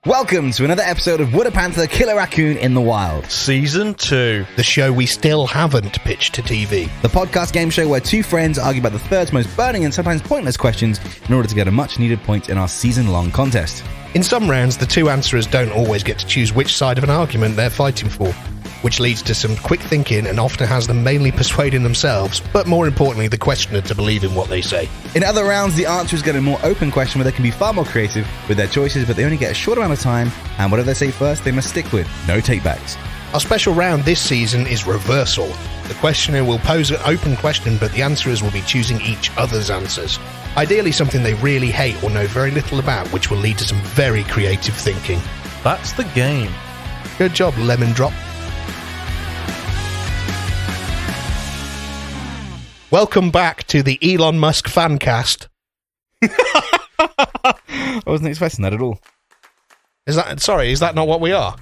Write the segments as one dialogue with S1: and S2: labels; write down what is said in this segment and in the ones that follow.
S1: Welcome to another episode of Would a Panther Kill a Raccoon in the Wild?
S2: Season 2.
S3: The show we still haven't pitched to TV.
S1: The podcast game show where two friends argue about the third's most burning and sometimes pointless questions in order to get a much-needed point in our season-long contest.
S3: In some rounds, the two answerers don't always get to choose which side of an argument they're fighting for, which leads to some quick thinking and often has them mainly persuading themselves, but more importantly, the questioner to believe in what they say.
S1: In other rounds, the answers get a more open question where they can be far more creative with their choices, but they only get a short amount of time, and whatever they say first, they must stick with. No takebacks.
S3: Our special round this season is reversal. The questioner will pose an open question, but the answerers will be choosing each other's answers. Ideally something they really hate or know very little about, which will lead to some very creative thinking.
S2: That's the game.
S3: Good job, Lemon Drop. Welcome back to the Elon Musk fancast.
S1: I wasn't expecting that at all.
S3: Is that not what we are?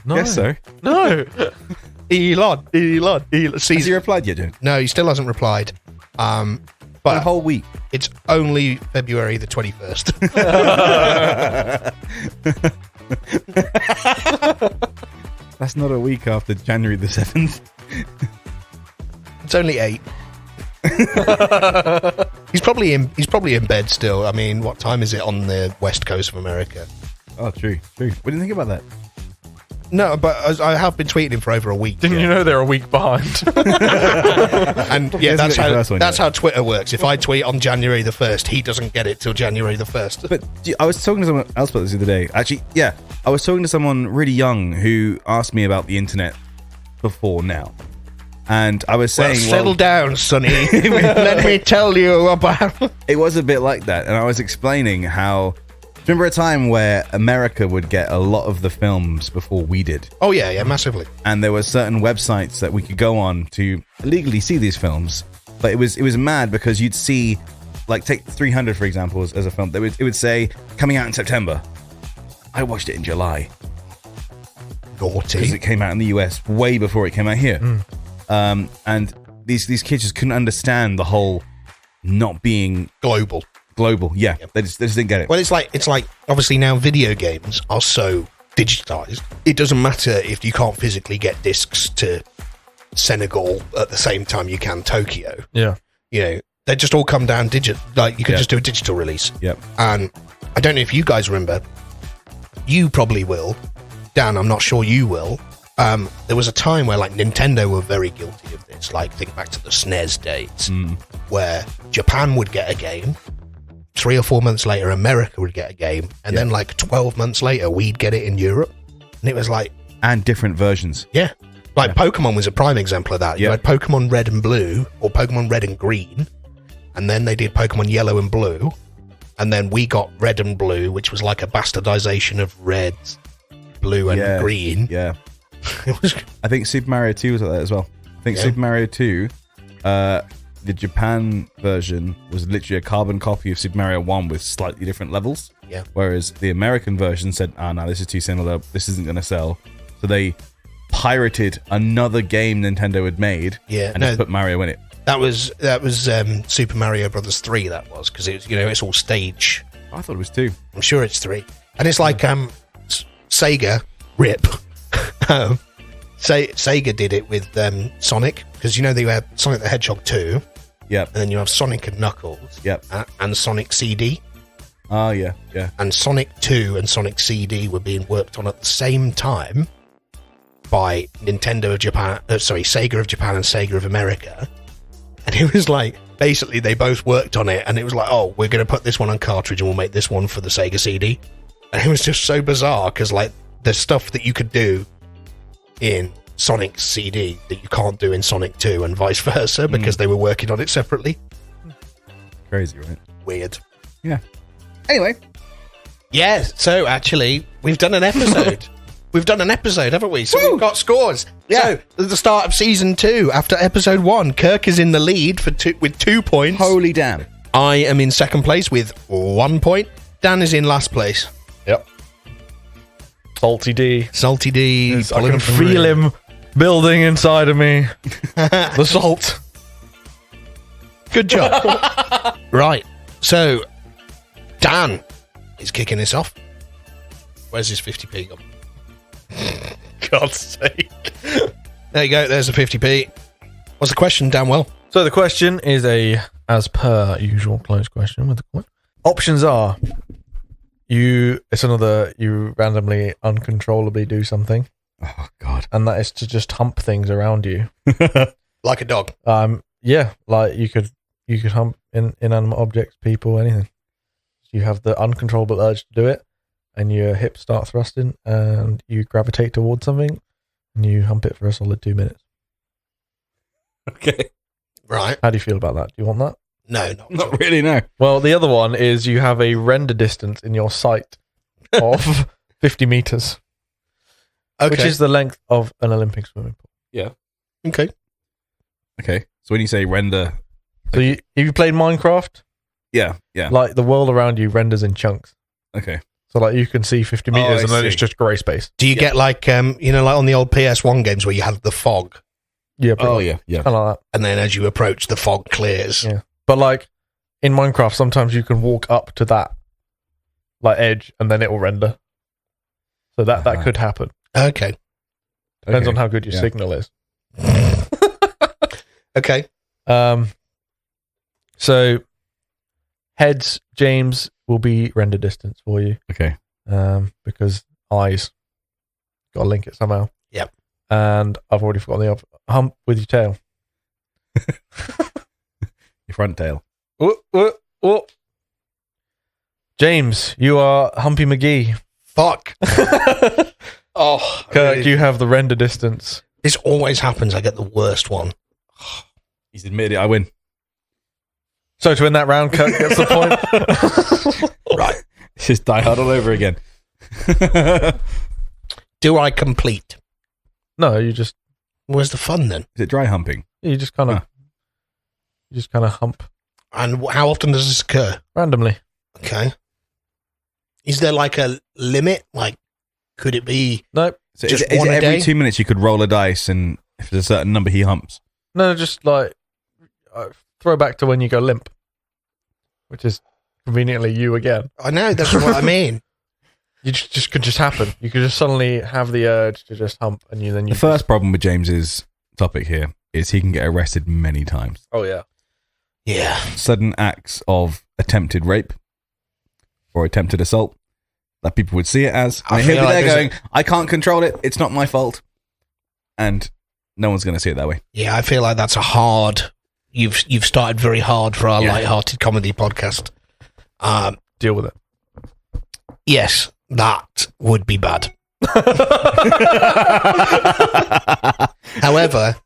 S2: No.
S1: Yes, so.
S2: No.
S3: Elon.
S1: Has he replied yet, Jim?
S3: No, he still hasn't replied.
S1: A
S3: But
S1: whole week.
S3: it's only February the 21st.
S1: That's not a week after January the 7th.
S3: It's only 8. He's probably in bed still. I mean, what time is it on the west coast of America?
S1: Oh, true. What do you think about that?
S3: No, but I have been tweeting him for over a week.
S2: Didn't you know they're a week behind?
S3: And yeah,
S1: Hasn't got your first one
S3: that's
S1: yet.
S3: how Twitter works. If I tweet on January the 1st, he doesn't get it till January the 1st.
S1: But I was talking to someone else about this the other day. Actually, yeah, I was talking to someone really young who asked me about the internet before now. And I was saying,
S3: Settle down, Sonny. Let me tell you about...
S1: it was a bit like that. And I was explaining how, remember a time where America would get a lot of the films before we did?
S3: Oh, yeah, massively.
S1: And there were certain websites that we could go on to legally see these films. But it was mad because you'd see, like, take 300, for example, as a film. It would say, coming out in September. I watched it in July.
S3: Naughty.
S1: Because it came out in the US way before it came out here. And these kids just couldn't understand the whole not being
S3: Global.
S1: global. Yeah, they just didn't get it.
S3: Well, it's like obviously now video games are so digitized. It doesn't matter if you can't physically get discs to Senegal at the same time you can Tokyo.
S2: Yeah.
S3: You know, they just all come down digital. Like you can just do a digital release.
S1: Yep.
S3: And I don't know if you guys remember. You probably will. Dan, I'm not sure you will. There was a time where like Nintendo were very guilty of this. Like think back to the SNES days, where Japan would get a game. 3 or 4 months later, America would get a game, and then like 12 months later, we'd get it in Europe, and it was like,
S1: And different versions.
S3: yeah, like Pokemon was a prime example of that. You had Pokemon Red and Blue, or Pokemon Red and Green, and then they did Pokemon Yellow and Blue, and then we got Red and Blue, which was like a bastardization of Red, Blue, and Green.
S1: Yeah.
S3: It was
S1: I think Super Mario 2 was like that as well. I think Super Mario 2, the Japan version was literally a carbon copy of Super Mario 1 with slightly different levels.
S3: Yeah.
S1: Whereas the American version said, no, this is too similar. This isn't going to sell. So they pirated another game Nintendo had made and just put Mario in it.
S3: That was Super Mario Brothers 3. That was because it's it's all stage.
S1: I thought it was 2.
S3: I'm sure it's 3, and it's like Sega rip. Sega did it with Sonic, because they had Sonic the Hedgehog 2.
S1: Yep.
S3: And then you have Sonic and Knuckles.
S1: Yep.
S3: And Sonic CD.
S1: Oh, yeah.
S3: And Sonic 2 and Sonic CD were being worked on at the same time by Nintendo of Japan, Sega of Japan and Sega of America. And it was like, basically they both worked on it, and it was like, oh, we're going to put this one on cartridge and we'll make this one for the Sega CD. And it was just so bizarre, because like there's stuff that you could do in Sonic CD that you can't do in Sonic 2 and vice versa, because they were working on it separately.
S1: Crazy, right?
S3: Weird.
S1: Yeah. Anyway.
S3: Yeah, so actually, we've done an episode. Haven't we? So we've got scores.
S1: Yeah.
S3: So, at the start of season 2, after episode 1, Kirk is in the lead with 2 points.
S1: Holy damn.
S3: I am in second place with 1 point. Dan is in last place.
S2: Yep. Salty D.
S3: Yes,
S2: I can feel him building inside of me. The salt.
S3: Good job. Right. So, Dan is kicking this off. Where's his 50p gone?
S2: God's sake.
S3: There you go. There's a 50p. What's the question, Danwell?
S2: So the question is a, as per usual, closed question with the coin. Options are, you randomly, uncontrollably do something.
S1: Oh, God.
S2: And that is to just hump things around you.
S3: Like a dog.
S2: Yeah, like you could hump inanimate objects, people, anything. You have the uncontrollable urge to do it, and your hips start thrusting, and you gravitate towards something, and you hump it for a solid 2 minutes.
S1: Okay.
S3: Right.
S2: How do you feel about that? Do you want that?
S3: No,
S1: Not really, no.
S2: Well, the other one is you have a render distance in your sight of 50 meters,
S3: Okay.
S2: which is the length of an Olympic swimming pool.
S1: Yeah.
S3: Okay.
S1: Okay. So when you say render...
S2: So have you played Minecraft?
S1: Yeah.
S2: Like the world around you renders in chunks.
S1: Okay.
S2: So like you can see 50 meters and then it's just grey space.
S3: Do you get like, like on the old PS1 games where you had the fog,
S2: Yeah.
S1: Yeah.
S2: Kind of like that.
S3: and then as you approach, the fog clears?
S2: Yeah. But like in Minecraft, sometimes you can walk up to that like edge and then it will render. So that could happen.
S3: Okay.
S2: Depends on how good your signal is.
S3: Okay.
S2: So heads, James, will be render distance for you.
S1: Okay.
S2: Because eyes, got to link it somehow.
S3: Yep.
S2: And I've already forgotten the hump with your tail.
S1: Your front tail.
S2: Oh. James, you are Humpy McGee.
S3: Fuck. Oh,
S2: Kirk,
S3: really?
S2: you have the render distance.
S3: This always happens. I get the worst one.
S1: He's admitted it. I win.
S2: So to win that round, Kirk gets the point.
S3: Right.
S1: It's just Die Hard all over again.
S3: Do I complete?
S2: No, you just
S3: Where's the fun then?
S1: Is it dry humping?
S2: kind of hump
S3: And how often does this occur?
S2: randomly.
S3: Okay. Is there like a limit? Like, could it be?
S2: Nope.
S1: So
S3: Just
S1: is it
S3: one a
S1: every
S3: day?
S1: 2 minutes you could roll a dice, and if there's a certain number, he humps?
S2: No, just like throw back to when you go limp, which is conveniently you again.
S3: I know, that's what I mean.
S2: You just could just happen. You could just suddenly have the urge to just hump, and you
S1: The first problem with James's topic here is he can get arrested many times.
S2: Oh yeah.
S3: Yeah.
S1: Sudden acts of attempted rape or attempted assault that people would see it as.
S3: I
S1: And he'll
S3: feel
S1: be
S3: like
S1: there
S3: there's
S1: going, I can't control it. It's not my fault. And no one's going to see it that way.
S3: Yeah, I feel like that's a hard. You've started very hard for our
S1: Yeah.
S3: light-hearted comedy podcast.
S2: Deal with it.
S3: Yes, that would be bad. However,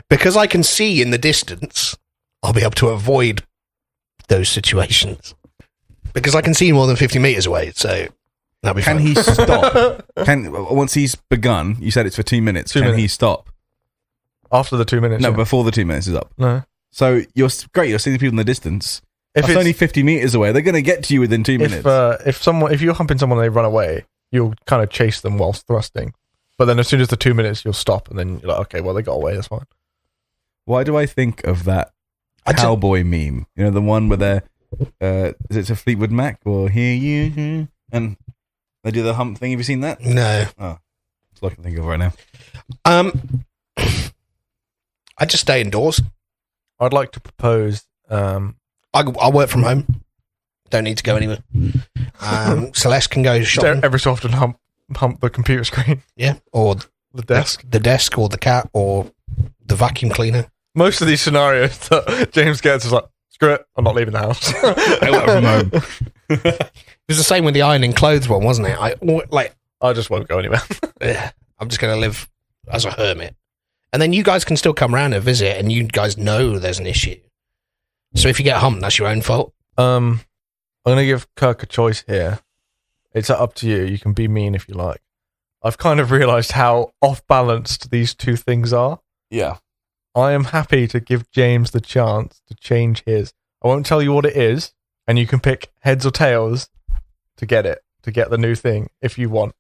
S3: because I can see in the distance, I'll be able to avoid those situations. Because I can see more than 50 meters away, so that'll be
S1: Can
S3: fine.
S1: he stop? Once he's begun, you said it's for 2 minutes.
S2: 2
S1: Can he
S2: minutes.
S1: stop?
S2: After the 2 minutes.
S1: No,
S2: yeah.
S1: before the 2 minutes is up.
S2: No.
S1: So you're great. You're seeing the people in the distance.
S2: If
S1: That's only 50 meters away. They're going to get to you within 2 minutes.
S2: if you're humping someone and they run away, you'll kind of chase them whilst thrusting. But then as soon as the 2 minutes, you'll stop, and then you're like, okay, well, they got away. That's fine.
S1: Why do I think of that cowboy meme? You know, the one where they're, is it a Fleetwood Mac or Hear You? And they do the hump thing. Have you seen that?
S3: No.
S1: Oh, that's all I can think of right now.
S3: I just stay indoors.
S2: I'd like to propose.
S3: I work from home. Don't need to go anywhere. Celeste can go shopping.
S2: Every so often hump the computer screen,
S3: Yeah. Or
S2: the desk.
S3: the desk, or the cat, or the vacuum cleaner.
S2: Most of these scenarios that James gets is like, screw it, I'm not leaving the house.
S1: I work from home.
S3: It was the same with the ironing clothes one, wasn't it?
S2: I just won't go anywhere.
S3: I'm just going to live as a hermit. And then you guys can still come around and visit, and you guys know there's an issue. So if you get humped, that's your own fault.
S2: I'm going to give Kirk a choice here. It's up to you. You can be mean if you like. I've kind of realised how off-balanced these two things are.
S1: Yeah.
S2: I am happy to give James the chance to change his. I won't tell you what it is, and you can pick heads or tails to get it, to get the new thing if you want.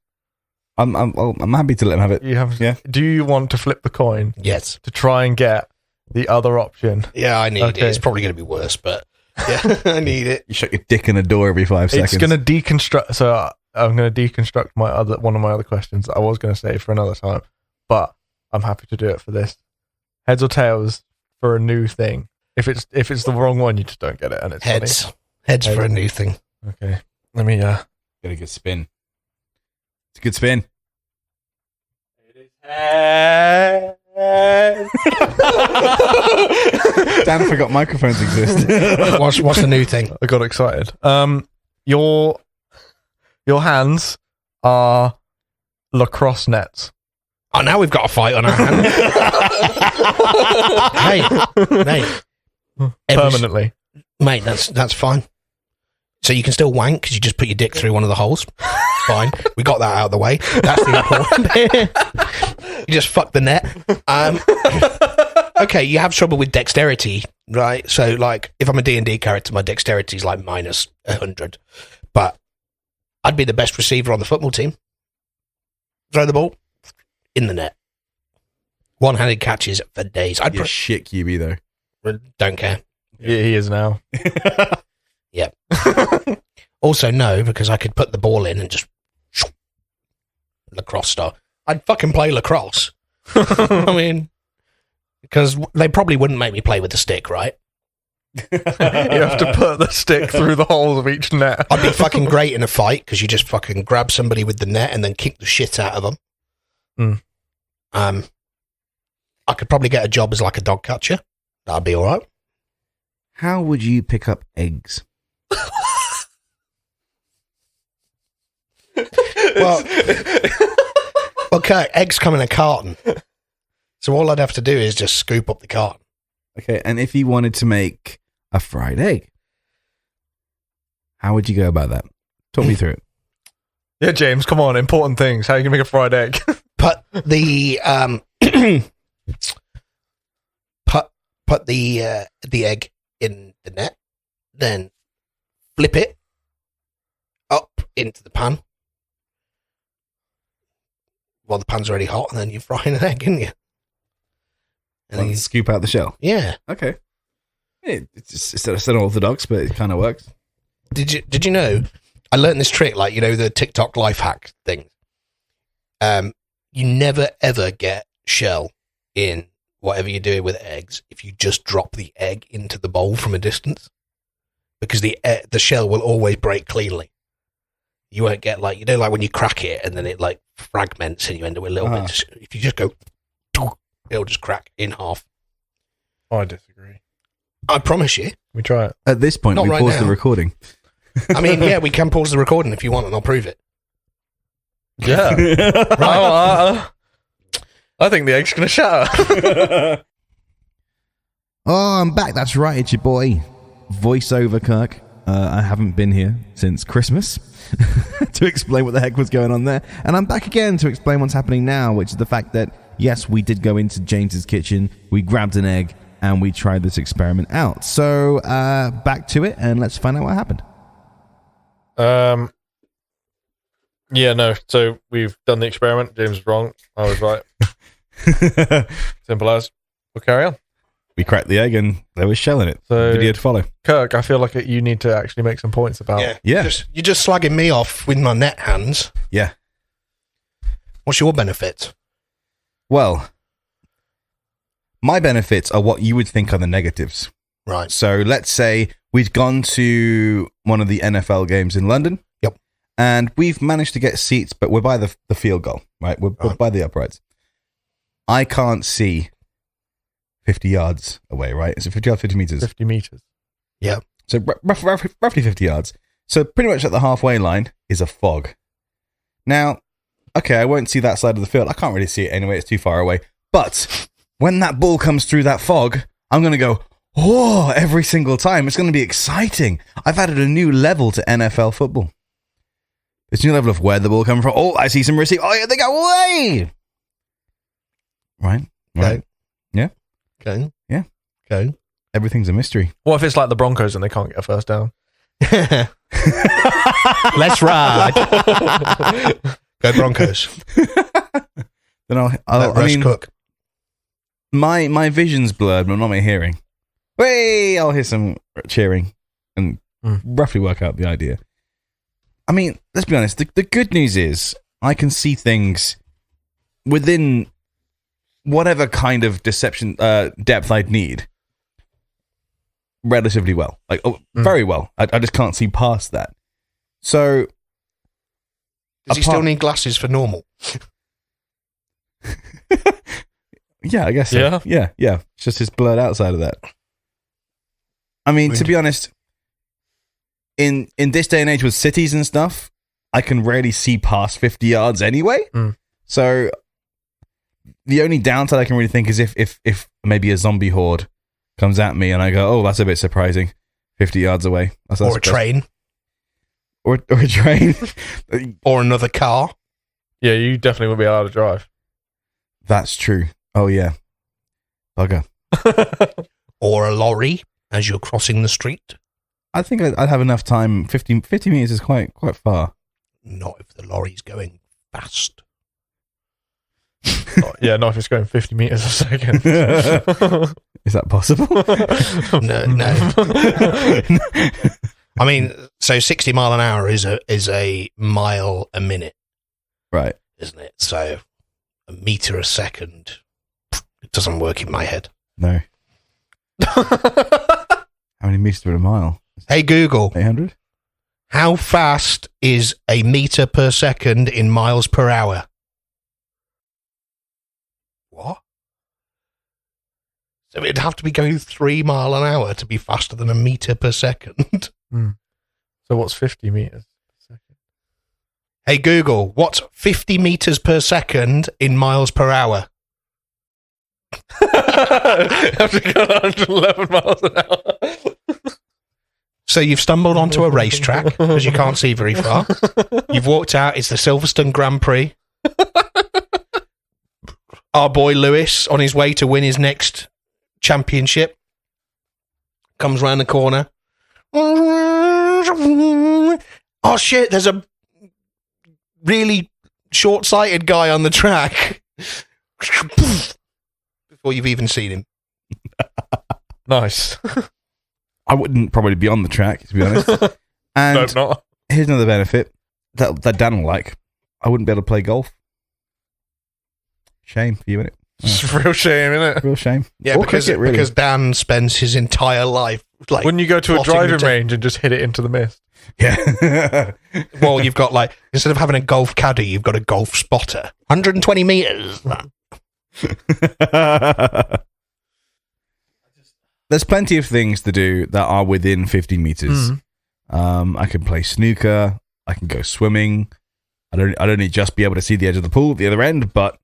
S1: I'm happy to let him have it.
S2: You have.
S1: Yeah.
S2: Do you want to flip the coin
S3: Yes.
S2: to try and get the other option?
S3: Yeah, I need it.
S2: Okay.
S3: It's probably going to be worse, but yeah, I need it.
S1: You shut your dick in a door every 5 seconds.
S2: It's going to deconstruct. So I'm going to deconstruct one of my other questions that I was going to say for another time, but I'm happy to do it for this. Heads or tails for a new thing? If it's the wrong one, you just don't get it, and it's
S3: Heads.
S2: funny.
S3: Heads for a new thing.
S2: Okay, let me.
S1: Get a good spin. It's a good spin.
S2: It is heads.
S1: Dan forgot microphones exist.
S3: What's the new thing?
S2: I got excited. Your hands are lacrosse nets.
S3: Oh, now we've got a fight on our hands. Mate.
S2: Permanently.
S3: Mate, that's fine. So you can still wank because you just put your dick through one of the holes. Fine. We got that out of the way. That's the important bit. You just fuck the net. Okay, you have trouble with dexterity, right? So, like, if I'm a D&D character, my dexterity is like minus 100. But I'd be the best receiver on the football team. Throw the ball in the net. One-handed catches for days.
S1: You're shit QB, though.
S3: Don't care.
S2: Yeah, he is now.
S3: Yep. Also, no, because I could put the ball in and just lacrosse style. I'd fucking play lacrosse. I mean, because they probably wouldn't make me play with the stick, right?
S2: You have to put the stick through the holes of each net.
S3: I'd be fucking great in a fight because you just fucking grab somebody with the net and then kick the shit out of them. I could probably get a job as like a dog catcher. That'd be all right.
S1: How would you pick up eggs?
S3: Well, okay, eggs come in a carton. So all I'd have to do is just scoop up the carton.
S1: Okay, and if you wanted to make a fried egg, how would you go about that? Talk me through it.
S2: Yeah, James, come on. Important things. How are you going to make a fried egg?
S3: Put the put the egg in the net, then flip it up into the pan while the pan's already hot, and then you fry an egg, isn't you? And
S1: Then you scoop out the shell.
S3: yeah.
S1: Okay. It's just unorthodox, but it kind of works.
S3: Did you know? I learned this trick, like, you know, the TikTok life hack thing. You never ever get shell in whatever you're doing with eggs if you just drop the egg into the bowl from a distance, because the shell will always break cleanly. You won't get, like, you know, like when you crack it and then it like fragments and you end up with a little bit. If you just go, it'll just crack in half.
S2: I disagree.
S3: I promise you.
S2: We try it.
S1: At this point,
S3: Not
S1: we
S3: right
S1: pause
S3: now.
S1: the recording.
S3: I mean, yeah, we can pause the recording if you want, and I'll prove it.
S2: Yeah. I think the egg's going to shatter.
S1: Oh, I'm back. That's right. It's your boy, voiceover Kirk. I haven't been here since Christmas to explain what the heck was going on there. And I'm back again to explain what's happening now, which is the fact that, yes, we did go into James's kitchen, we grabbed an egg, and we tried this experiment out. So, back to it, and let's find out what happened.
S2: Yeah, no. So we've done the experiment. James was wrong. I was right. Simple as. We'll carry on.
S1: We cracked the egg, and there was shell in it.
S2: So,
S1: video to follow.
S2: Kirk, I feel like you need to actually make some points about.
S1: Yeah.
S3: You're just slagging me off with my net hands.
S1: Yeah.
S3: What's your benefit?
S1: Well, my benefits are what you would think are the negatives.
S3: Right.
S1: So let's say we've gone to one of the NFL games in London.
S3: Yep.
S1: And we've managed to get seats, but we're by the field goal, right? We're by the uprights. I can't see 50 yards away, right? Is it 50 yards, 50 meters?
S2: 50 meters.
S3: Yeah.
S1: So roughly 50 yards. So pretty much at the halfway line is a fog. Now, okay, I won't see that side of the field. I can't really see it anyway. It's too far away. But when that ball comes through that fog, I'm going to go, oh, every single time. It's going to be exciting. I've added a new level to NFL football. This new level of where the ball coming from. Oh, I see some receive. Oh, yeah, they go away. Right?
S3: Okay.
S1: Yeah.
S3: Okay.
S1: Yeah.
S3: Okay.
S1: Everything's a mystery.
S2: What if it's like the Broncos and they can't get a first down?
S3: Let's ride. Go Broncos.
S1: Then
S3: Let
S1: I
S3: Russ
S1: mean,
S3: cook.
S1: my vision's blurred, but not my hearing. Hey, I'll hear some cheering and roughly work out the idea. I mean, let's be honest. The good news is I can see things within whatever kind of deception depth I'd need relatively well. Like, very well. I just can't see past that. So...
S3: Does he still need glasses for normal?
S1: Yeah, I guess so. Yeah. It's just his blurred outside of that. I mean, to be honest, in this day and age with cities and stuff, I can rarely see past 50 yards anyway. So the only downside I can really think is if maybe a zombie horde comes at me and I go, oh, that's a bit surprising, 50 yards away.
S3: Or a train.
S1: Or a train.
S3: Or another car.
S2: Yeah, you definitely won't be able to drive.
S1: That's true. Oh, yeah. Bugger.
S3: Or a lorry as you're crossing the street.
S1: I think I'd have enough time. 50 meters is quite far.
S3: Not if the lorry's going fast.
S2: Yeah, not if it's going 50 meters a second.
S1: Is that possible?
S3: No. I mean, so 60 mile an hour is a mile a minute.
S1: Right.
S3: Isn't it? So a meter a second. It doesn't work in my head.
S1: No. How many meters are a mile?
S3: Hey, Google.
S1: 800?
S3: How fast is a meter per second in miles per hour? What? So it'd have to be going 3 mile an hour to be faster than a meter per second.
S2: So what's 50 meters per second?
S3: Hey, Google, what's 50 meters per second in miles per hour?
S2: Have to go 111 miles an hour.
S3: So you've stumbled onto a racetrack because you can't see very far. You've walked out. It's the Silverstone Grand Prix. Our boy Lewis, on his way to win his next championship, comes round the corner. Oh shit, there's a really short-sighted guy on the track. Before you've even seen him.
S2: Nice.
S1: I wouldn't probably be on the track, to be honest. And
S2: No, not.
S1: here's another benefit that Dan will like. I wouldn't be able to play golf. Shame for you, innit?
S2: It's a real shame, isn't it?
S1: Real shame.
S3: Yeah,
S1: Or
S3: because
S1: cricket, really.
S3: because Dan spends his entire life like.
S2: Wouldn't you go to a
S3: plotting
S2: driving
S3: the
S2: range and just hit it into the mist?
S1: Yeah.
S3: Well, you've got like, instead of having a golf caddy, you've got a golf spotter. 120 meters.
S1: There's plenty of things to do that are within 50 meters. I can play snooker. I can go swimming. I'd only just be able to see the edge of the pool at the other end, but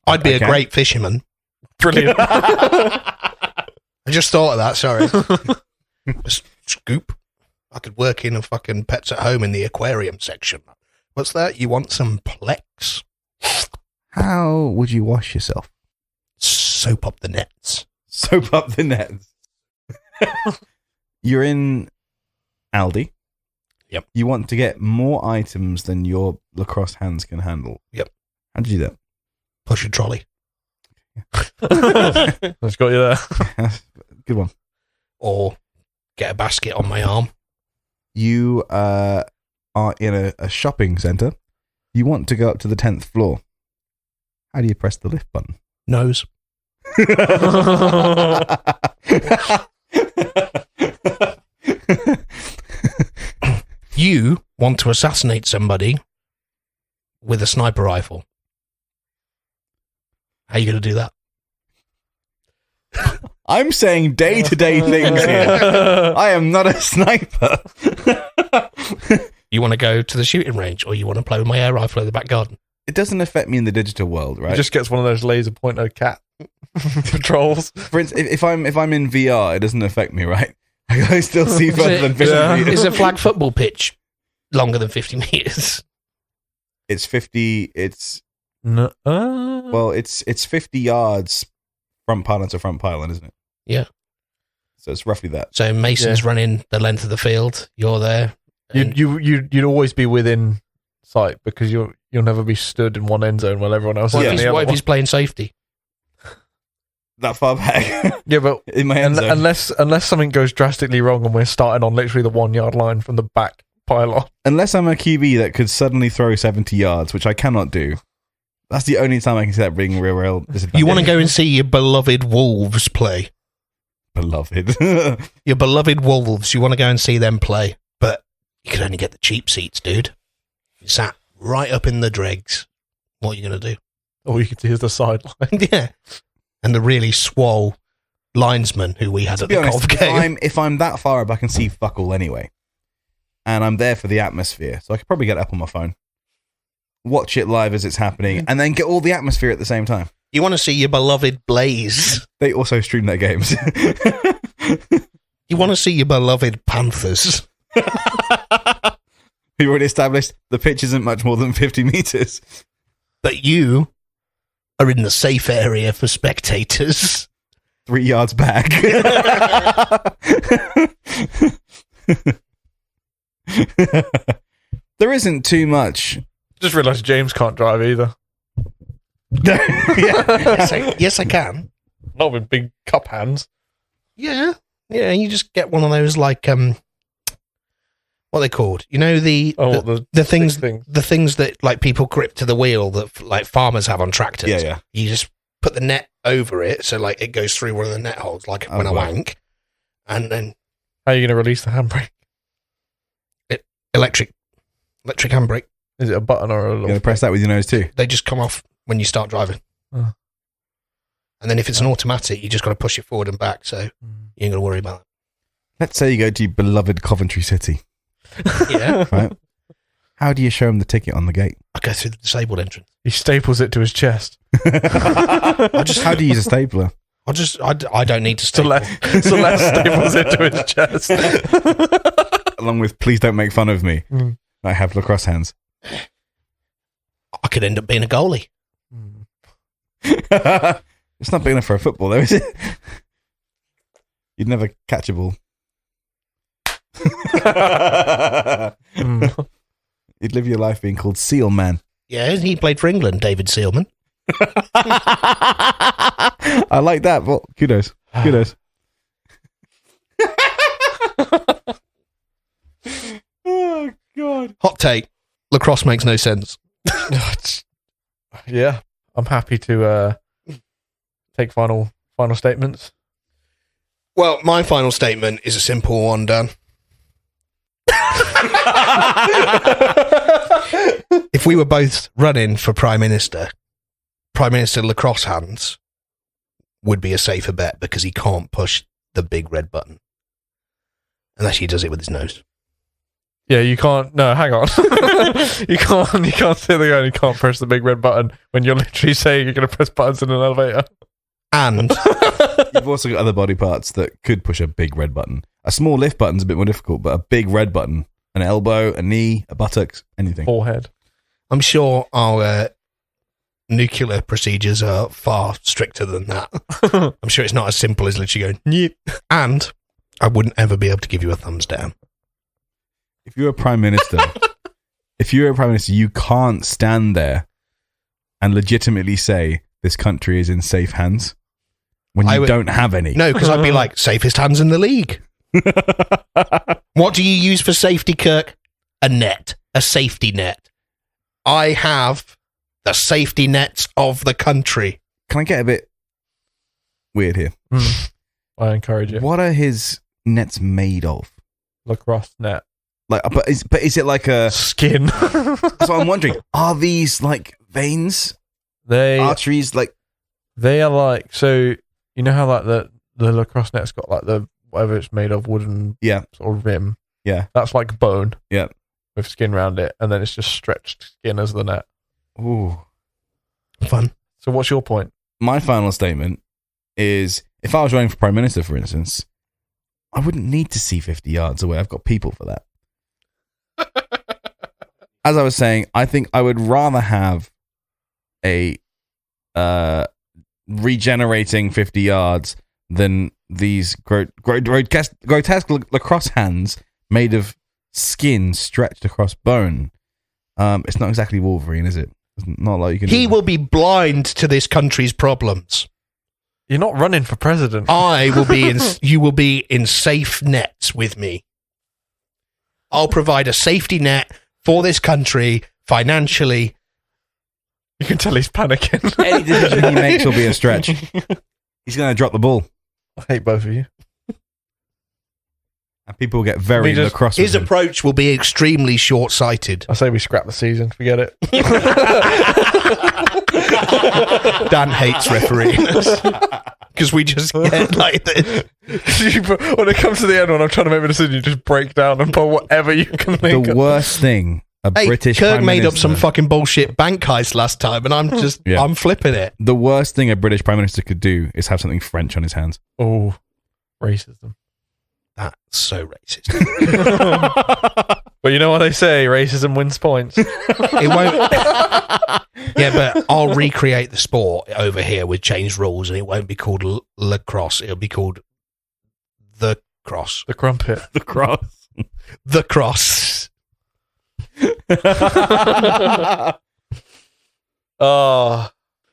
S3: I'd be
S1: I
S3: a
S1: can.
S3: great fisherman.
S2: Brilliant.
S3: I just thought of that, sorry. Just scoop. I could work in a fucking pets at home in the aquarium section. What's that? You want some Plex?
S1: How would you wash yourself?
S3: Soap up the nets.
S1: Soap up the nets. You're in Aldi.
S3: Yep.
S1: You want to get more items than your lacrosse hands can handle.
S3: Yep.
S1: How do you do that?
S3: Push a trolley.
S2: That's got you there.
S1: Good one.
S3: Or get a basket on my arm.
S1: You are in a shopping centre. You want to go up to the 10th floor. How do you press the lift button?
S3: Nose. You want to assassinate somebody with a sniper rifle. How are you going to do that?
S1: I'm saying day-to-day things here. I am not a sniper.
S3: You want to go to the shooting range, or you want to play with my air rifle in the back garden?
S1: It doesn't affect me in the digital world, right?
S2: He just gets one of those laser pointer cat patrols.
S1: For instance, if I'm in VR, it doesn't affect me, right? I still see further than 50 meters.
S3: Is a flag football pitch longer than 50 meters?
S1: It's 50. It's
S2: No.
S1: well, it's 50 yards front pylon to front pylon, isn't it?
S3: Yeah.
S1: So it's roughly that.
S3: So Mason's running the length of the field. You're there.
S2: You'd always be within sight because you'll never be stood in one end zone while everyone else is in the other
S3: What if
S2: one.
S3: he's playing safety?
S1: That far back.
S2: Yeah, but
S1: in my end zone.
S2: unless something goes drastically wrong and we're starting on literally the 1 yard line from the back pylon.
S1: Unless I'm a QB that could suddenly throw 70 yards, which I cannot do. That's the only time I can see that being real disadvantage.
S3: You want to go and see your beloved Wolves play?
S1: Beloved.
S3: Your beloved Wolves. You want to go and see them play, but you can only get the cheap seats, dude. You sat right up in the dregs. What are you going to do?
S2: All you can see is the sideline.
S3: Yeah. And the really swole linesman who we had at the golf game.
S1: If I'm that far up, I can see fuck all anyway. And I'm there for the atmosphere. So I could probably get it up on my phone. Watch it live as it's happening. And then get all the atmosphere at the same time.
S3: You want to see your beloved Blaze.
S1: They also stream their games.
S3: You want to see your beloved Panthers.
S1: We've already established the pitch isn't much more than 50 meters.
S3: But you are in the safe area for spectators.
S1: 3 yards back. There isn't too much.
S2: Just realised James can't drive either.
S3: Yes, I can.
S2: Not with big cup hands.
S3: Yeah. Yeah, you just get one of those, like, what are they called? You know, the things that, like, people grip to the wheel that, like, farmers have on tractors.
S1: Yeah, yeah.
S3: You just put the net over it, so, like, it goes through one of the net holes, like when I wank. And then...
S2: How are you going to release the handbrake?
S3: Electric handbrake.
S2: Is it a button or a little...
S1: You're going to press that with your nose too?
S3: They just come off when you start driving.
S2: Oh.
S3: And then if it's an automatic, you just got to push it forward and back, so you ain't going to worry about it.
S1: Let's say you go to your beloved Coventry City.
S3: Yeah.
S1: Right? How do you show him the ticket on the gate?
S3: I go through the disabled entrance.
S2: He staples it to his chest.
S1: How do you use a stapler?
S3: I don't need to staple.
S2: Celeste staples it to his chest.
S1: Along with, please don't make fun of me. I have lacrosse hands.
S3: I could end up being a goalie.
S1: It's not big enough for a football, though, is it? You'd never catch a ball. You'd live your life being called Seal Man.
S3: Yeah, he played for England, David Sealman.
S1: I like that. Well, kudos. Oh, God.
S3: Hot take. Lacrosse makes no sense.
S2: Yeah. I'm happy to take final statements.
S3: Well, my final statement is a simple one, Dan. If we were both running for Prime Minister Lacrosse Hands would be a safer bet because he can't push the big red button. Unless he does it with his nose.
S2: Yeah, you can't. No, hang on. You can't sit there and you can't press the big red button when you're literally saying you're going to press buttons in an elevator.
S3: And
S1: you've also got other body parts that could push a big red button. A small lift button's a bit more difficult, but a big red button, an elbow, a knee, a buttocks, anything.
S2: Forehead.
S3: I'm sure our nuclear procedures are far stricter than that. I'm sure it's not as simple as literally going, Nyeh. And I wouldn't ever be able to give you a thumbs down.
S1: If you're a prime minister, you can't stand there and legitimately say this country is in safe hands when you don't have any.
S3: No, because I'd be like, safest hands in the league. What do you use for safety, Kirk? A net. A safety net. I have the safety nets of the country.
S1: Can I get a bit weird here?
S2: I encourage it.
S1: What are his nets made of?
S2: Lacrosse net.
S1: Like, but is it like a
S2: skin?
S1: That's what I'm wondering. Are these like veins? Arteries? Like
S2: they are like, so you know how like the lacrosse net's got like the whatever it's made of, wooden sort of rim.
S1: Yeah,
S2: that's like bone.
S1: Yeah,
S2: with skin around it, and then it's just stretched skin as the net.
S1: Ooh,
S3: fun.
S2: So what's your point? My
S1: final statement is: if I was running for Prime Minister, for instance, I wouldn't need to see 50 yards away. I've got people for that. As I was saying, I think I would rather have a regenerating 50 yards than these grotesque lacrosse hands made of skin stretched across bone. It's not exactly Wolverine, is it? It's not like you can.
S3: He will be blind to this country's problems.
S2: You're not running for president.
S3: I will be in. You will be in safe nets with me. I'll provide a safety net for this country financially.
S2: You can tell he's panicking.
S1: Any decision he makes will be a stretch. He's going to drop the ball.
S2: I hate both of you.
S1: And people get very lacrosse.
S3: His approach will be extremely short-sighted.
S2: I say we scrap the season. Forget it.
S3: Dan hates refereeing us. Because we just get like this.
S2: When it comes to the end, when I'm trying to make a decision, you just break down and put whatever you can think
S1: The
S2: of.
S1: worst thing British
S3: Kirk
S1: Prime
S3: made up
S1: Minister-
S3: some fucking bullshit bank heist last time, and I'm just, I'm flipping it.
S1: The worst thing a British Prime Minister could do is have something French on his hands.
S2: Oh, racism.
S3: That's so racist.
S2: But you know what they say? Racism wins points.
S3: It won't. Yeah, but I'll recreate the sport over here with changed rules, and it won't be called lacrosse. It'll be called the cross.
S2: The crumpet.
S1: The cross.
S3: The cross.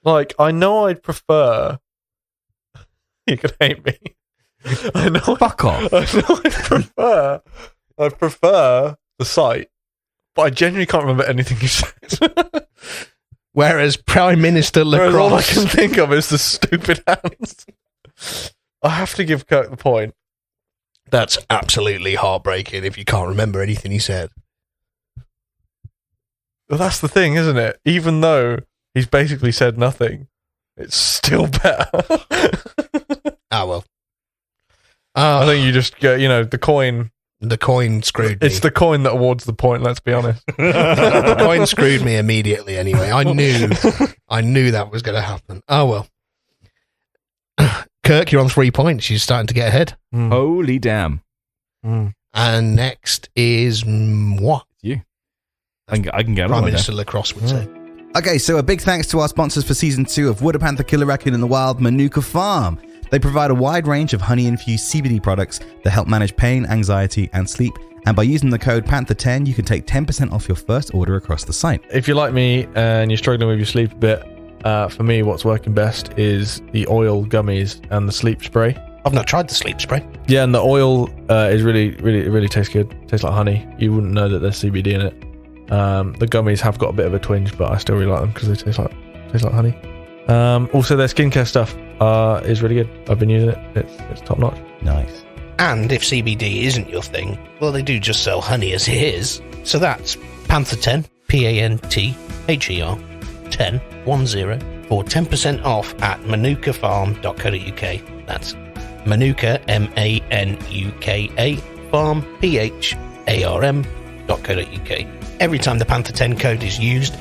S2: Like, I know I'd prefer. You could hate me. I know.
S1: Fuck off.
S2: I know I'd prefer the site, but I genuinely can't remember anything you said.
S3: Whereas Prime Minister
S2: Whereas all I
S3: lacrosse.
S2: can think of is the stupid hands. I have to give Kirk the point.
S3: That's absolutely heartbreaking if you can't remember anything he said.
S2: Well, that's the thing, isn't it? Even though he's basically said nothing, it's still better.
S3: Ah, well.
S2: I think you just get, the coin.
S3: The coin screwed me.
S2: It's the coin that awards the point, let's be honest.
S3: The coin screwed me immediately anyway. I knew that was going to happen. Oh, well. Kirk, you're on 3 points. You're starting to get ahead.
S1: Holy damn.
S3: And next is what?
S1: You. I can get
S3: Prime
S1: on
S3: Minister Lacrosse would say.
S1: Okay, so a big thanks to our sponsors for Season 2 of Would a Panther Kill a Raccoon in the Wild, Manuka Farm. They provide a wide range of honey-infused CBD products that help manage pain, anxiety, and sleep. And by using the code PANTHER10, you can take 10% off your first order across the site.
S2: If you're like me and you're struggling with your sleep a bit, for me, what's working best is the oil gummies and the sleep spray.
S3: I've not tried the sleep spray.
S2: Yeah, and the oil is really tastes good. Tastes like honey. You wouldn't know that there's CBD in it. The gummies have got a bit of a twinge, but I still really like them because they taste like honey. Also, their skincare stuff is really good. I've been using it. It's top notch.
S1: Nice.
S3: And if CBD isn't your thing, well, they do just sell honey as it is. So that's Panther 10, PANTHER 10 for 10% off at manukafarm.co.uk. That's Manuka, MANUKA, farm, PHARM.co.uk. Every time the Panther 10 code is used,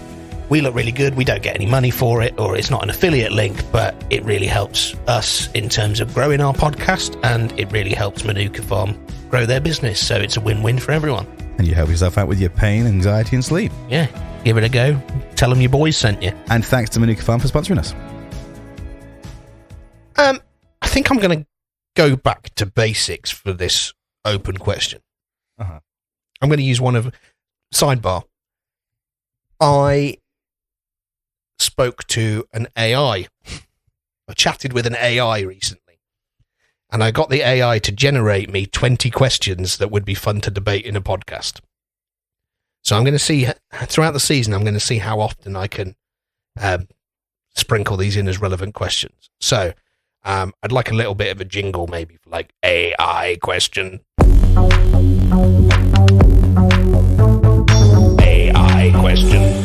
S3: we look really good. We don't get any money for it, or it's not an affiliate link, but it really helps us in terms of growing our podcast, and it really helps Manuka Farm grow their business. So it's a win-win for everyone.
S1: And you help yourself out with your pain, anxiety, and sleep.
S3: Yeah, give it a go. Tell them your boys sent you.
S1: And thanks to Manuka Farm for sponsoring us.
S3: I think I'm going to go back to basics for this open question.
S1: Uh-huh.
S3: I'm going to use one of sidebar. I spoke to an AI. I chatted with an AI recently, and I got the AI to generate me 20 questions that would be fun to debate in a podcast. So I'm going to see throughout the season, I'm going to see how often I can sprinkle these in as relevant questions. So I'd like a little bit of a jingle, maybe for like AI question. AI question.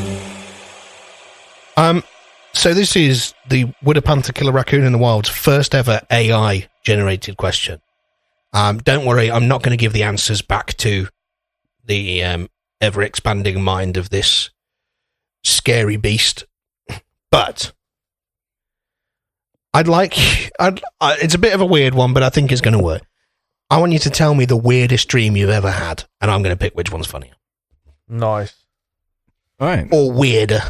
S3: So this is the Would a Panther Kill a Raccoon in the Wild's first ever AI generated question. Don't worry, I'm not going to give the answers back to the ever expanding mind of this scary beast, but it's a bit of a weird one, but I think it's going to work. I want you to tell me the weirdest dream you've ever had, and I'm going to pick which one's funnier.
S2: Nice.
S1: All right.
S3: Or weirder.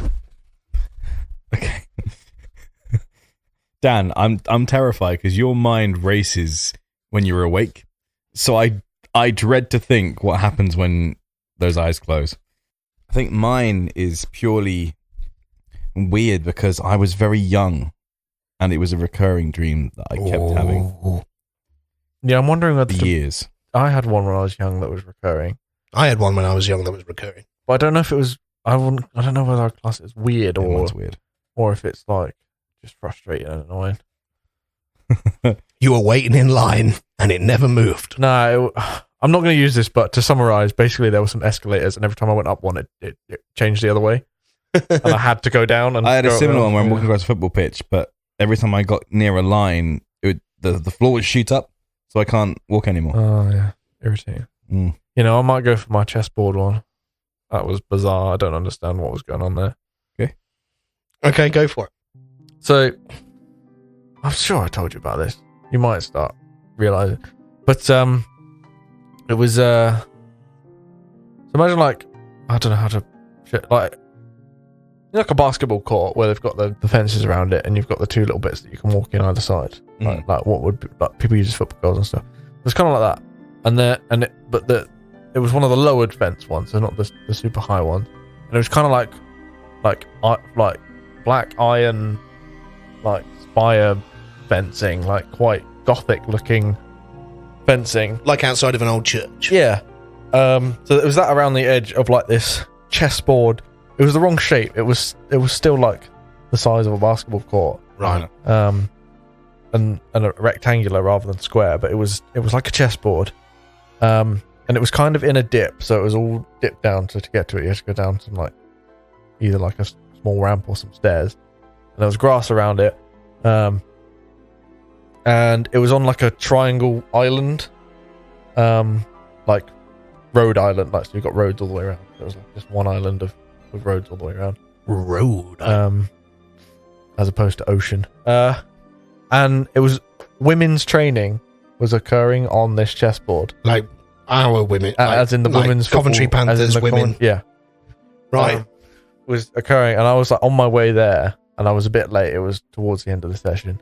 S1: Okay. Dan, I'm terrified because your mind races when you're awake. So I dread to think what happens when those eyes close. I think mine is purely weird because I was very young and it was a recurring dream that I kept having
S2: Yeah, I'm wondering whether
S1: for years.
S2: I had one when I was young that was recurring.
S3: I had one when I was young that was recurring.
S2: But I don't know if it was. I don't know whether I class it as weird
S1: Weird.
S2: or if it's like just frustrating and annoying.
S3: You were waiting in line and it never moved.
S2: No, I'm not going to use this, but to summarize, basically there were some escalators, and every time I went up one, it changed the other way, and I had to go down. And
S1: I had a similar one where I'm walking across a football pitch, but every time I got near a line, the floor would shoot up, so I can't walk anymore.
S2: Oh yeah, irritating.
S1: Mm.
S2: You know, I might go for my chessboard one. That was bizarre. I don't understand what was going on there.
S3: Okay, go for it.
S2: So, I'm sure I told you about this. You might start realizing, but it was so imagine like I don't know how to like a basketball court where they've got the fences around it, and you've got the two little bits that you can walk in either side, like what would be, like people use as football goals and stuff. It was kind of like that, but it was one of the lowered fence ones, so not the super high one, and it was kind of like black iron, like spire fencing, like quite gothic looking fencing,
S3: Like outside of an old church.
S2: yeah. So it was that around the edge of like this chessboard. It was the wrong shape. It was still like the size of a basketball court,
S3: Right.
S2: and a rectangular rather than square, but it was like a chessboard, and it was kind of in a dip, so it was all dipped down. So to get to it, you had to go down some like either like a small ramp or some stairs, and there was grass around it, and it was on like a triangle island, like road island, like so you've got roads all the way around. There was like just one island with roads all the way around.
S3: Road.
S2: As opposed to ocean. And it was women's training was occurring on this chessboard.
S3: Like our women.
S2: As in the
S3: like
S2: women's
S3: Coventry
S2: football,
S3: Panthers women.
S2: yeah.
S3: Right.
S2: Was occurring, and I was like on my way there, and I was a bit late. It was towards the end of the session,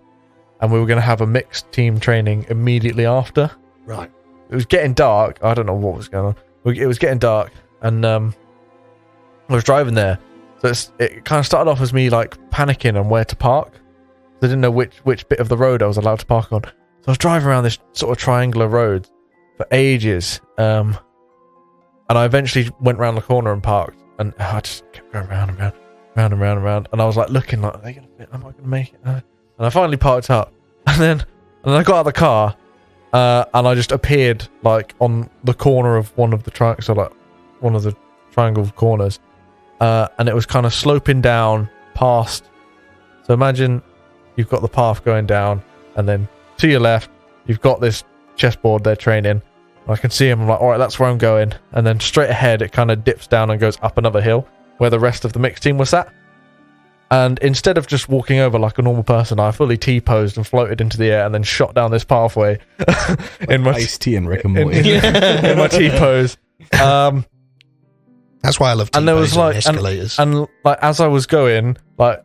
S2: and we were going to have a mixed team training immediately after.
S3: Right.
S2: It was getting dark. I don't know what was going on. It was getting dark, and I was driving there. So it kind of started off as me like panicking on where to park. I didn't know which bit of the road I was allowed to park on. So I was driving around this sort of triangular road for ages. And I eventually went round the corner and parked. And I just kept going round and round, round and round and round. And I was like looking like, are they going to fit? Am I going to make it? And I finally parked up. And then I got out of the car. And I just appeared like on the corner of one of the one of the triangle corners. And it was kind of sloping down past. So imagine you've got the path going down, and then to your left, you've got this chessboard they're training. I can see him. I'm like, all right, that's where I'm going. And then straight ahead, it kind of dips down and goes up another hill where the rest of the mixed team was sat. And instead of just walking over like a normal person, I fully T-posed and floated into the air and then shot down this pathway in my
S1: Ice-T and Rick and Morty.
S2: in my T-pose.
S3: That's why I love
S2: And there was like
S3: escalators.
S2: and like as I was going, like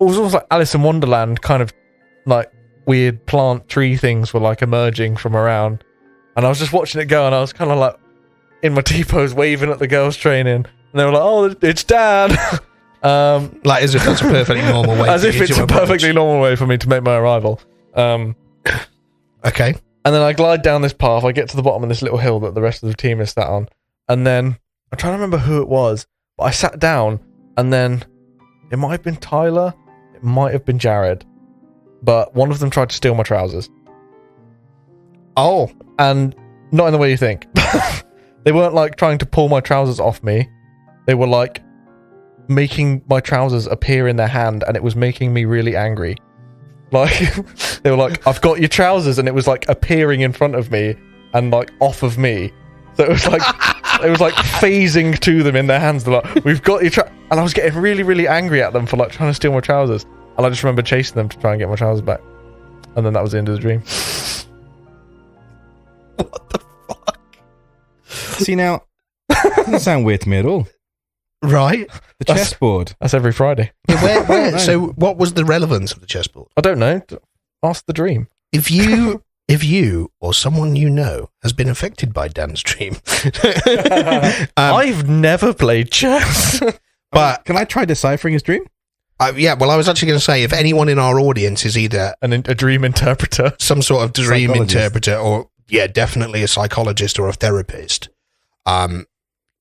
S2: it was almost like Alice in Wonderland, kind of like weird plant tree things were like emerging from around, and I was just watching it go, and I was kind of like in my T-pose waving at the girls training, and they were like, "Oh, it's Dad."
S3: Like as if that's a perfectly normal way.
S2: As if it's a perfectly normal way for me to make my arrival.
S3: Okay.
S2: And then I glide down this path. I get to the bottom of this little hill that the rest of the team is sat on, and then I'm trying to remember who it was, but I sat down, and then it might have been Tyler, it might have been Jared, but one of them tried to steal my trousers.
S3: Oh,
S2: and not in the way you think. They weren't like trying to pull my trousers off me. They were like making my trousers appear in their hand, and it was making me really angry. Like they were like, "I've got your trousers," and it was like appearing in front of me and like off of me. So it was like it was like phasing to them in their hands. They're like, "We've got your and I was getting really, really angry at them for like trying to steal my trousers. And I just remember chasing them to try and get my trousers back. And then that was the end of the dream.
S3: what the fuck?
S1: See now, that doesn't sound weird to me at all.
S3: Right.
S1: The chessboard.
S2: That's every Friday.
S3: Yeah, where, so what was the relevance of the chessboard?
S2: I don't know. Ask the dream.
S3: If you or someone you know has been affected by Dan's dream,
S2: I've never played chess.
S3: but
S1: can I try deciphering his dream?
S3: Yeah, well, I was actually going to say, if anyone in our audience is either
S2: a dream interpreter,
S3: some sort of dream interpreter, or definitely a psychologist or a therapist,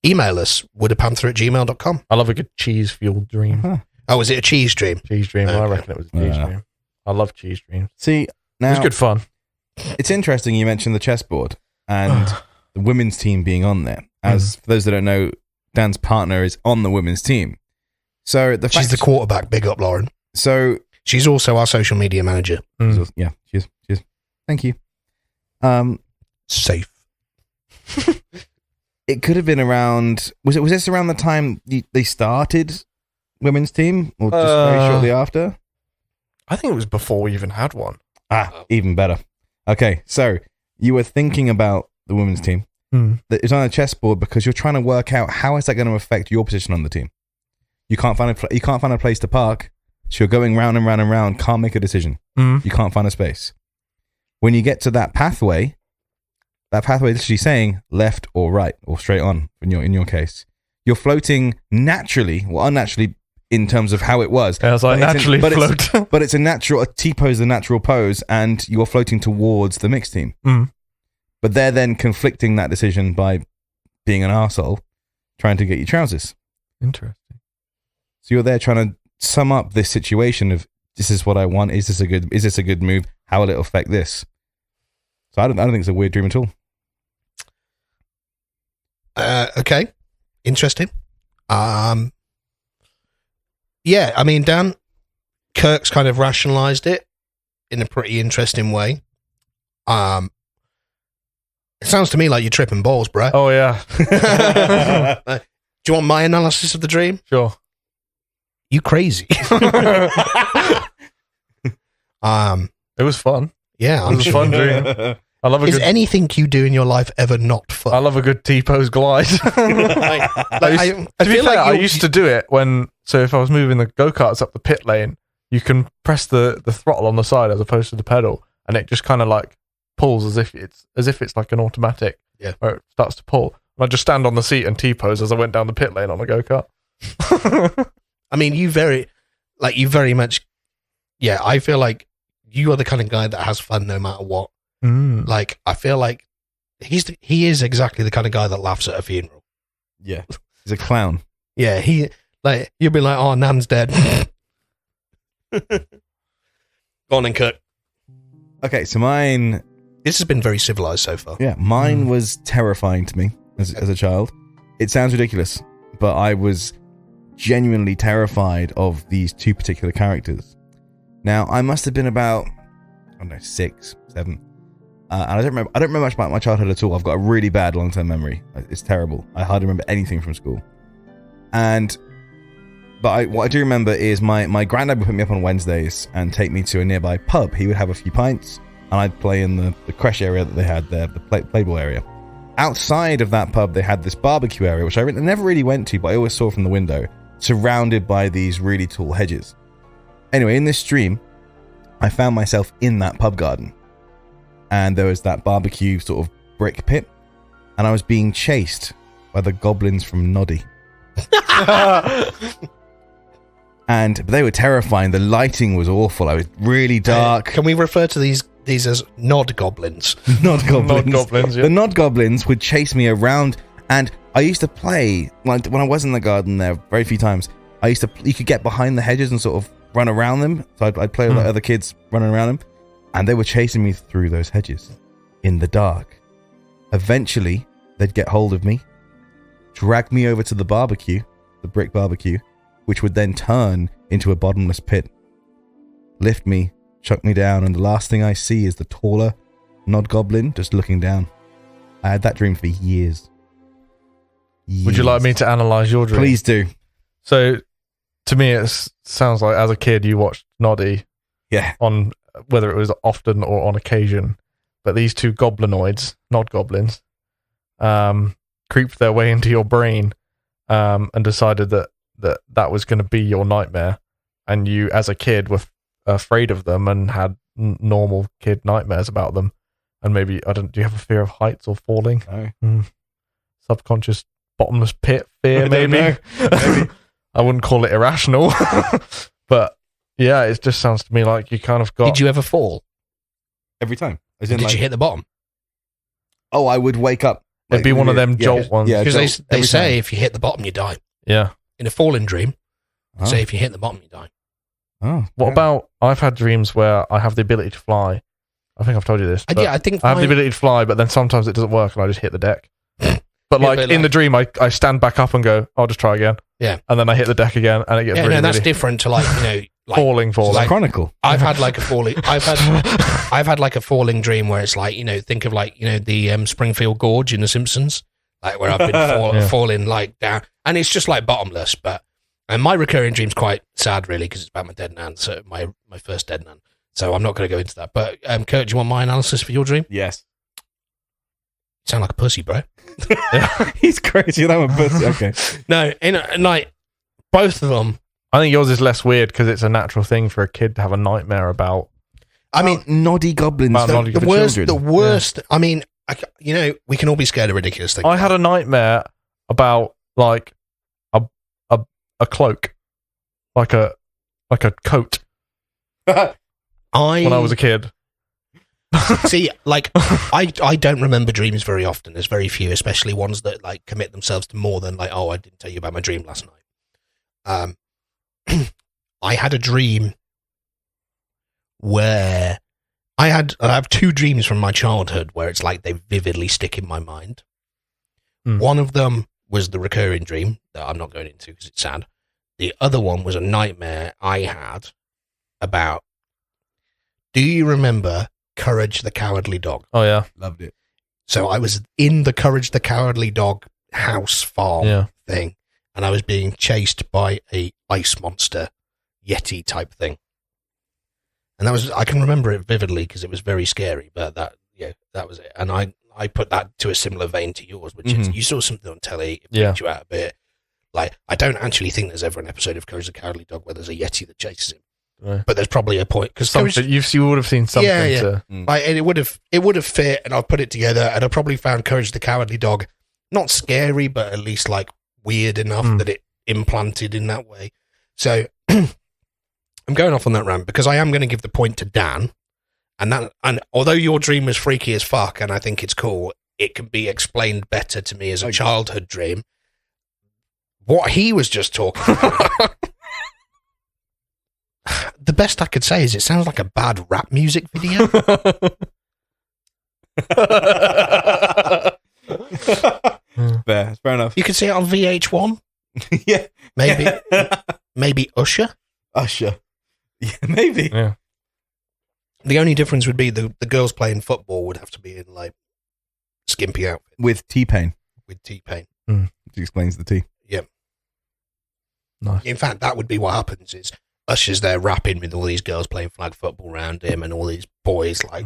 S3: email us, woodapanther@gmail.com.
S2: I love a good cheese-fueled dream.
S1: Uh-huh.
S3: Oh, is it a cheese dream?
S2: Cheese dream. I
S3: Okay.
S2: reckon it was a cheese dream. I love cheese dreams.
S1: See,
S2: It
S1: now
S2: was good fun.
S1: it's interesting you mentioned the chessboard and the women's team being on there. As for those that don't know, Dan's partner is on the women's team. So
S3: She's the quarterback. Big up, Lauren.
S1: So
S3: She's also our social media manager.
S1: yeah, cheers. Thank you.
S3: Safe.
S1: It could have been around. Was this around the time they started women's team, or just very shortly after?
S2: I think it was before we even had one.
S1: Even better. Okay, so you were thinking about the women's team. That is on a chessboard because you're trying to work out how is that going to affect your position on the team. You can't find a place to park, so you're going round and round and round. Can't make a decision. You can't find a space. When you get to that pathway is literally saying left or right or straight on. In your case, you're floating naturally, or unnaturally, in terms of how it was.
S2: Yeah, so I naturally float.
S1: But it's a natural. A T-pose is a natural pose, and you're floating towards the mixed team. But they're then conflicting that decision by being an arsehole, trying to get you trousers.
S2: Interesting.
S1: So you're there trying to sum up this situation of, this is what I want. Is this a good move? How will it affect this? So I don't think it's a weird dream at all.
S3: Okay. Interesting. Yeah, I mean, Dan, Kirk's kind of rationalized it in a pretty interesting way. It sounds to me like you're tripping balls, bro.
S2: Oh, yeah.
S3: Do you want my analysis of the dream?
S2: Sure.
S3: You crazy.
S2: It was fun.
S3: Yeah.
S2: It was a fun dream. I love
S3: Is anything you do in your life ever not fun?
S2: I love a good T-pose glide. I used to do it so if I was moving the go-karts up the pit lane, you can press the throttle on the side as opposed to the pedal, and it just kind of like pulls as if it's like an automatic.
S3: Yeah.
S2: Where it starts to pull. And I just stand on the seat and T-pose as I went down the pit lane on the go-kart.
S3: I mean, you very much, yeah, I feel like you are the kind of guy that has fun no matter what. Like, I feel like he is exactly the kind of guy that laughs at a funeral.
S1: Yeah. He's a clown.
S3: Yeah, you'll be like, oh, Nan's dead. Go on then, Kirk.
S1: Okay, so mine...
S3: This has been very civilized so far.
S1: Yeah, mine was terrifying to me as a child. It sounds ridiculous, but I was genuinely terrified of these two particular characters. Now, I must have been about, I don't know, 6, 7. And I don't remember much about my childhood at all. I've got a really bad long-term memory. It's terrible. I hardly remember anything from school. But what I do remember is my granddad would put me up on Wednesdays and take me to a nearby pub. He would have a few pints, and I'd play in the creche area that they had there, the Playboy area. Outside of that pub, they had this barbecue area, which I never really went to, but I always saw from the window, surrounded by these really tall hedges. Anyway, in this dream, I found myself in that pub garden, and there was that barbecue sort of brick pit, and I was being chased by the goblins from Noddy. And they were terrifying. The lighting was awful. I was really dark.
S3: Can we refer to these as nod goblins?
S1: Nod goblins.
S2: Nod goblins, yeah.
S1: The nod goblins would chase me around, and I used to play, like, when I was in the garden there very few times, you could get behind the hedges and sort of run around them. So I'd play with other kids running around them, and they were chasing me through those hedges in the dark. Eventually, they'd get hold of me, drag me over to the barbecue, the brick barbecue, which would then turn into a bottomless pit, lift me, chuck me down, and the last thing I see is the taller nod goblin just looking down. I had that dream for years.
S2: Would you like me to analyse your dream?
S1: Please do.
S2: So, to me, it sounds like as a kid you watched Noddy.
S1: Yeah.
S2: On whether it was often or on occasion, but these two goblinoids, nod goblins, creeped their way into your brain and decided that was going to be your nightmare, and you as a kid were afraid of them and had normal kid nightmares about them. And maybe do you have a fear of heights or falling?
S1: No.
S2: Subconscious bottomless pit fear, maybe. I wouldn't call it irrational. But yeah, it just sounds to me like you kind of got...
S3: Did you ever fall?
S1: Every time.
S3: Did you hit the bottom?
S1: Oh, I would wake up
S2: It'd be one of them jolt ones.
S1: Yeah,
S3: Because they
S1: every
S3: say
S1: time.
S3: if you hit the bottom, you die.
S2: Yeah.
S3: In a falling dream,
S1: Oh.
S3: say if you hit the bottom, you die.
S1: Oh,
S2: What
S1: yeah.
S2: about, I've had dreams where I have the ability to fly. I think I've told you this. but
S3: Yeah, I think
S2: I have the
S3: mine-
S2: ability to fly, but then sometimes it doesn't work and I just hit the deck. But
S3: Yeah,
S2: like
S3: but
S2: in the
S3: like-
S2: dream, I stand back up and go, I'll just try again.
S3: Yeah.
S2: And then I hit the deck again and it gets
S3: Yeah,
S2: really,
S3: no, that's
S2: really
S3: different to like, like
S2: falling.
S1: It's like Chronicle.
S3: I've had like a falling. I've had like a falling dream where it's like, think of like the Springfield Gorge in The Simpsons, like where I've been
S2: Yeah.
S3: falling like down, and it's just like bottomless. And my recurring dream's quite sad, really, because it's about my dead nan, so my first dead nan. So I'm not going to go into that. But Kurt, do you want my analysis for your dream?
S1: Yes.
S3: You sound like a pussy, bro.
S1: He's crazy. That one pussy. Okay.
S3: No, in like both of them.
S2: I think yours is less weird because it's a natural thing for a kid to have a nightmare about.
S3: I mean,
S1: noddy goblins.
S2: About noddy
S1: for
S3: the worst.
S1: children.
S3: The worst. I mean, we can all be scared of ridiculous things.
S2: I had a nightmare about like a cloak, like a coat when I was a kid.
S3: See, like, I don't remember dreams very often. There's very few, especially ones that like commit themselves to more than like, oh, I didn't tell you about my dream last night. I had a dream where I have two dreams from my childhood where it's like they vividly stick in my mind. One of them was the recurring dream that I'm not going into because it's sad. The other one was a nightmare I had about, do you remember Courage the Cowardly Dog?
S2: Oh yeah,
S1: Loved it.
S3: So I was in the Courage the Cowardly Dog house farm thing, and I was being chased by a ice monster, Yeti type thing. And I can remember it vividly because it was very scary, but that was it. And I put that to a similar vein to yours, which is you saw something on telly, it freaked you out a bit. Like, I don't actually think there's ever an episode of Courage the Cowardly Dog where there's a Yeti that chases him.
S2: Right.
S3: But there's probably a point because
S2: you would have seen something.
S3: Yeah. Like, and it would have fit, and I've put it together, and I probably found Courage the Cowardly Dog not scary, but at least like weird enough that it implanted in that way. So I'm going off on that rant because I am going to give the point to Dan, and although your dream was freaky as fuck, and I think it's cool, it can be explained better to me as a childhood dream. What he was just talking about. The best I could say is it sounds like a bad rap music video.
S1: Fair enough.
S3: You could see it on VH1.
S1: Yeah.
S3: Maybe Usher.
S1: Usher. Yeah, maybe.
S2: Yeah.
S3: The only difference would be the girls playing football would have to be in like skimpy outfit
S1: With T-Pain.
S3: with T-Pain.
S1: Which explains the T.
S3: Yep.
S2: Nice.
S3: In fact, that would be what happens is Usher's there rapping with all these girls playing flag football around him and all these boys like,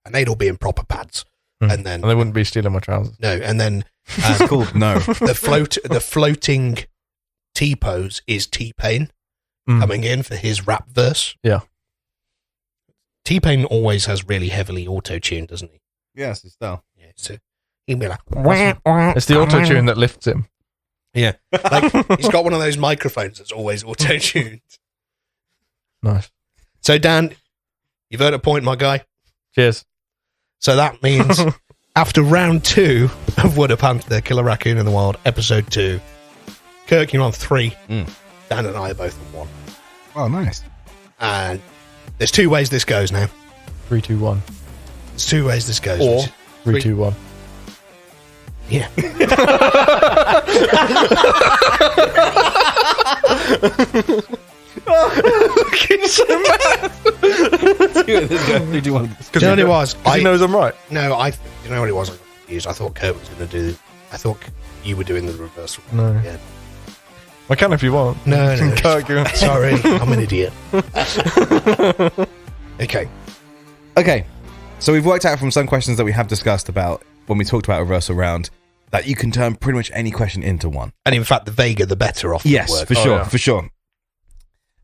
S3: and they'd all be in proper pads. And then
S2: they wouldn't be stealing my trousers.
S3: no, and then
S1: It's called No.
S3: the floating T-pose is T-Pain coming in for his rap verse.
S2: Yeah.
S3: T-Pain always has really heavily auto-tuned, doesn't he?
S1: Yes, it's style.
S3: Yeah, so he'd be like,
S2: It's the auto tune that lifts him.
S3: yeah, like he's got one of those microphones that's always auto-tuned.
S2: Nice.
S3: So Dan, you've earned a point, my guy.
S2: Cheers.
S3: So that means after round 2 of Would a Panther Kill a Raccoon in the Wild, episode 2, Kirk, you're on 3. Dan and I are both on 1.
S1: Oh, nice.
S3: And there's 2 ways this goes now.
S2: 3, 2, 1.
S3: There's 2 ways this goes.
S2: Or
S3: which is
S2: 3, 2, 1.
S3: Yeah.
S1: Do you want
S3: Do you know what it was?
S2: He knows I'm right.
S3: No, you know what it was? I got confused. I thought Kurt was going to do. I thought you were doing the reversal.
S2: No.
S3: Yeah.
S2: I can if you want.
S3: No.
S2: Kirk, you're-
S3: Sorry, I'm an idiot. Okay.
S1: Okay, so we've worked out from some questions that we have discussed about when we talked about reversal round that you can turn pretty much any question into one.
S3: And in fact, the vaguer, the better off.
S1: Yes, for sure,
S2: yeah.
S1: for sure.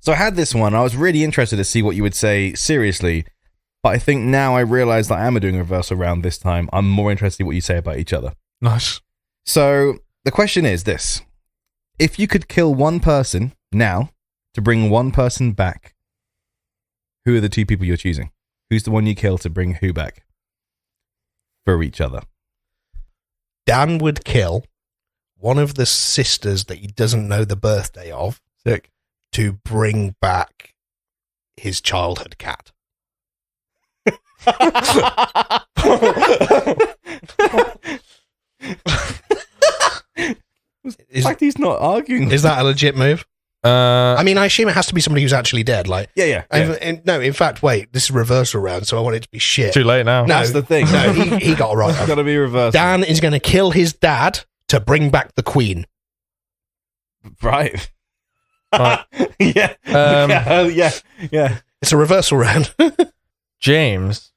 S1: So I had this one. I was really interested to see what you would say seriously, but I think now I realise that I am doing a reversal round this time. I'm more interested in what you say about each other.
S2: Nice.
S1: So the question is this. If you could kill one person now to bring one person back, who are the 2 people you're choosing? Who's the one you kill to bring who back? For each other.
S3: Dan would kill one of the sisters that he doesn't know the birthday of.
S2: Sick.
S3: To bring back his childhood cat.
S1: In fact, he's not arguing.
S3: Is that a legit move? I mean, I assume it has to be somebody who's actually dead. Like,
S1: yeah.
S3: No, in fact, wait, this is reversal round, so I want it to be shit.
S2: Too late now.
S3: No,
S1: That's the thing.
S3: No, he got it right.
S1: It's got to be reversed.
S3: Dan is going to kill his dad to bring back the queen.
S1: Right.
S2: Right.
S1: Yeah. Yeah.
S3: It's a reversal round.
S2: James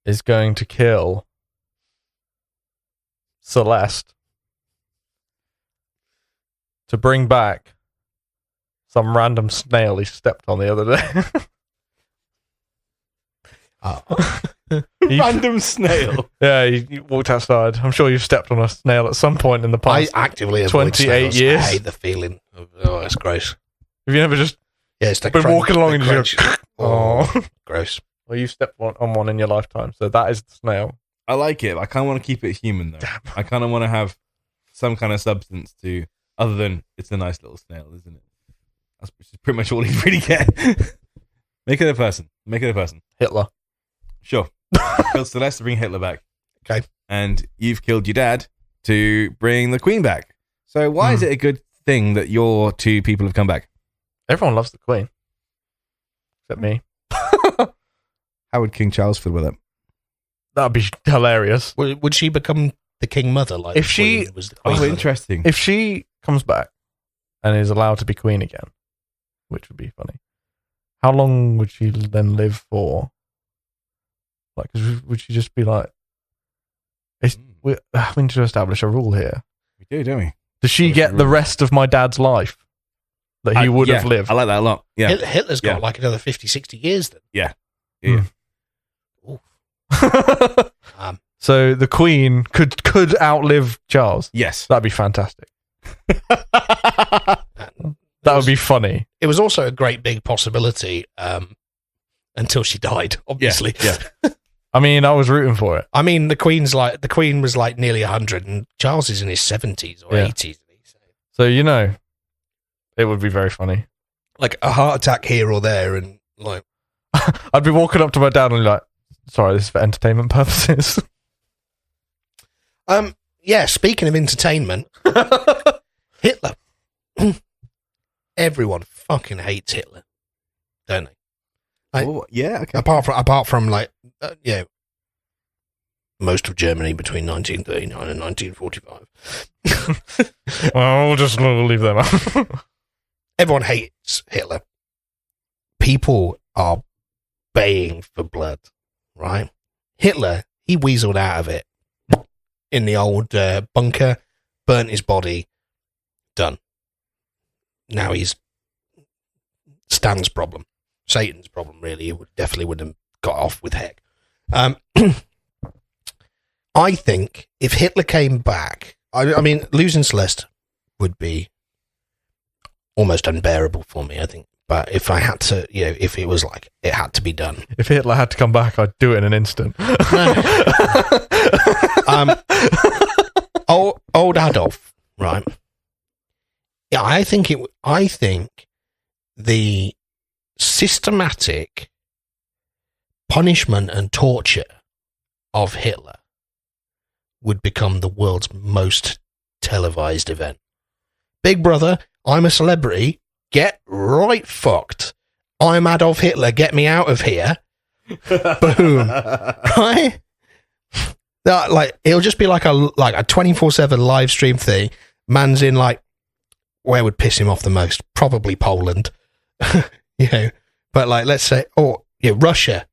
S2: is going to kill Celeste to bring back some random snail he stepped on the other day.
S1: Random snail.
S2: Yeah, he walked outside. I'm sure you've stepped on a snail at some point in the
S3: I
S2: past.
S3: actively avoid
S2: 28
S3: snails.
S2: years.
S3: I hate the feeling. It's gross.
S2: Have you never just
S3: Yeah, it's the
S2: been walking along and
S3: crunch.
S2: you go, oh.
S3: Gross.
S2: Well, you've stepped on one in your lifetime, so that is the snail.
S1: I like it. I kind of want to keep it human, though.
S2: Damn.
S1: I kind of want to have some kind of substance to, other than it's a nice little snail, isn't it? That's pretty much all you really get. Make it a person.
S2: Hitler.
S1: Sure. Kill Celeste to bring Hitler back.
S3: Okay.
S1: And you've killed your dad to bring the Queen back. So why is it a good thing that your two people have come back?
S2: Everyone loves the Queen. Except me.
S1: How would King Charles feel with it?
S2: That'd be hilarious.
S3: Would she become the king mother? Like
S2: If
S3: the
S2: she-
S3: queen was the queen
S1: Oh,
S3: mother?
S1: interesting.
S2: If she comes back and is allowed to be queen again, which would be funny, how long would she then live for? Like, 'cause would she just be like, we need to establish a rule here.
S1: We do, don't we?
S2: Does she get the rest of my dad's life that he would have lived?
S1: I like that a lot. Yeah.
S3: Hitler's got
S1: Yeah.
S3: like another 50, 60 years then.
S1: Yeah.
S2: So the Queen could outlive Charles.
S1: Yes.
S2: That'd be fantastic. That would be funny.
S3: It was also a great big possibility until she died, obviously.
S1: Yeah.
S2: I mean, I was rooting for it.
S3: I mean, the Queen was like nearly 100 and Charles is in his 70s or
S2: Yeah.
S3: 80s.
S2: So, it would be very funny.
S3: Like a heart attack here or there and like...
S2: I'd be walking up to my dad and be like, sorry, this is for entertainment purposes.
S3: Yeah, speaking of entertainment, Hitler. Everyone fucking hates Hitler, don't they? Like,
S1: yeah, okay.
S3: apart from like, most of Germany between 1939 and 1945.
S2: Well, we'll leave them out.
S3: Everyone hates Hitler. People are baying for blood, right? Hitler, he weaseled out of it in the old bunker, burnt his body, done. Now he's Stan's problem, Satan's problem, really. He definitely would have got off with heck. I think if Hitler came back, I mean, losing Celeste would be almost unbearable for me, I think. But if I had to, if it was like, it had to be done.
S2: If Hitler had to come back, I'd do it in an instant.
S3: Old Adolf, right? Yeah, I think the systematic punishment and torture of Hitler would become the world's most televised event. Big Brother, I'm a celebrity. Get right fucked. I'm Adolf Hitler. Get me out of here. Boom. Right? Like, it'll just be like a 24/7 live stream thing. Man's in like, where would piss him off the most? Probably Poland. But like, let's say, Russia.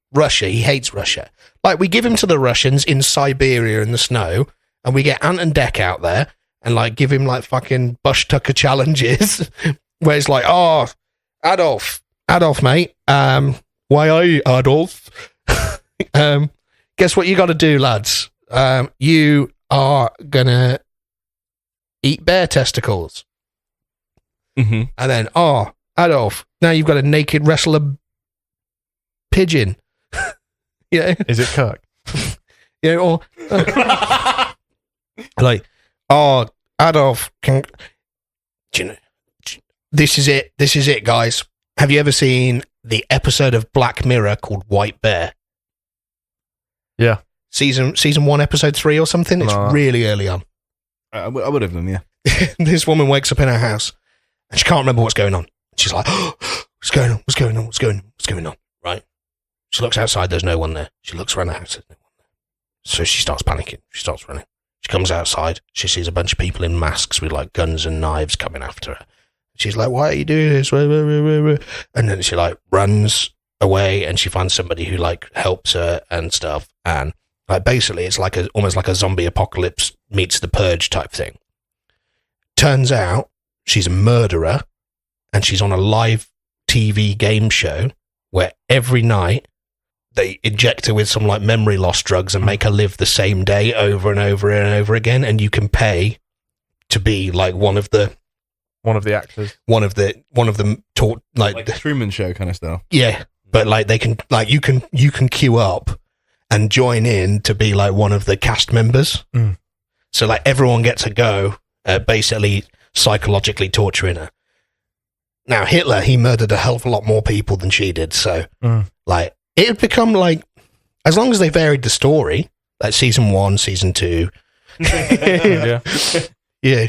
S3: He hates Russia. Like, we give him to the Russians in Siberia in the snow, and we get Ant and Dec out there and like give him like fucking Bush Tucker challenges where it's like, oh, Adolf, mate. Why are you Adolf? Guess what you got to do, lads? You are gonna eat bear testicles.
S1: Mm-hmm.
S3: And then, Adolf, now you've got to naked wrestle a pigeon.
S2: Is it Kirk?
S3: Or Like, oh, Adolf, do you know, this is it, guys. Have you ever seen the episode of Black Mirror called White Bear?
S2: Yeah.
S3: Season 1, episode 3 or something? It's really early on.
S1: I would have done, yeah.
S3: This woman wakes up in her house and she can't remember what's going on. She's like, oh, what's going on? What's going on? What's going on? Right? She looks outside, there's no one there. She looks around the house, there's no one there. So she starts panicking. She starts running. She comes outside. She sees a bunch of people in masks with like guns and knives coming after her. She's like, why are you doing this? And then she like runs away and she finds somebody who like helps her and stuff. And like basically it's like almost like a zombie apocalypse meets The Purge type thing. Turns out she's a murderer and she's on a live TV game show where every night they inject her with some like memory loss drugs and make her live the same day over and over and over again. And you can pay to be like one of the
S2: actors,
S3: one of them taught like
S1: the Truman Show kind of style.
S3: Yeah, but like they can like you can queue up and join in to be like one of the cast members. So like everyone gets a go at basically psychologically torturing her. Now Hitler, he murdered a hell of a lot more people than she did. So like it would become like, as long as they varied the story, like season 1, season 2,
S2: yeah,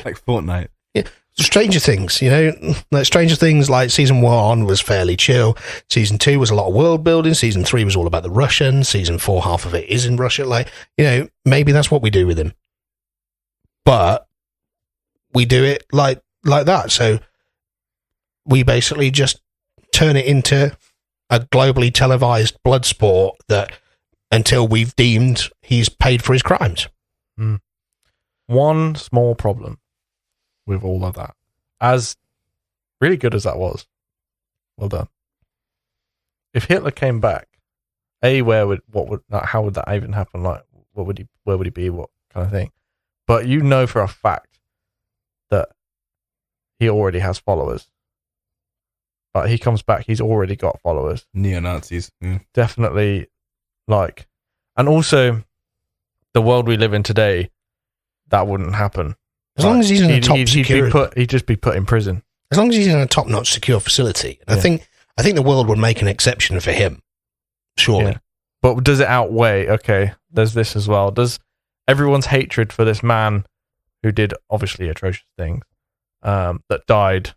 S1: like Fortnite.
S3: Yeah. Stranger Things, you know, like Stranger Things, like season 1 was fairly chill. Season 2 was a lot of world building. Season 3 was all about the Russians. Season 4, half of it is in Russia. Like, you know, maybe that's what we do with him. But we do it like that. So we basically just turn it into a globally televised blood sport that until we've deemed he's paid for his crimes.
S2: One small problem with all of that, as really good as that was, well done. If Hitler came back, how would that even happen? Like, where would he be? What kind of thing? But you know for a fact that he already has followers. But he comes back, he's already got followers.
S1: Neo-Nazis. Yeah.
S2: Definitely, like, and also the world we live in today, that wouldn't happen.
S3: As long as he's in a top security,
S2: he'd just be put in prison.
S3: As long as he's in a top-notch secure facility, and I think the world would make an exception for him. Surely,
S2: but does it outweigh? Okay, there's this as well. Does everyone's hatred for this man who did obviously atrocious things that died?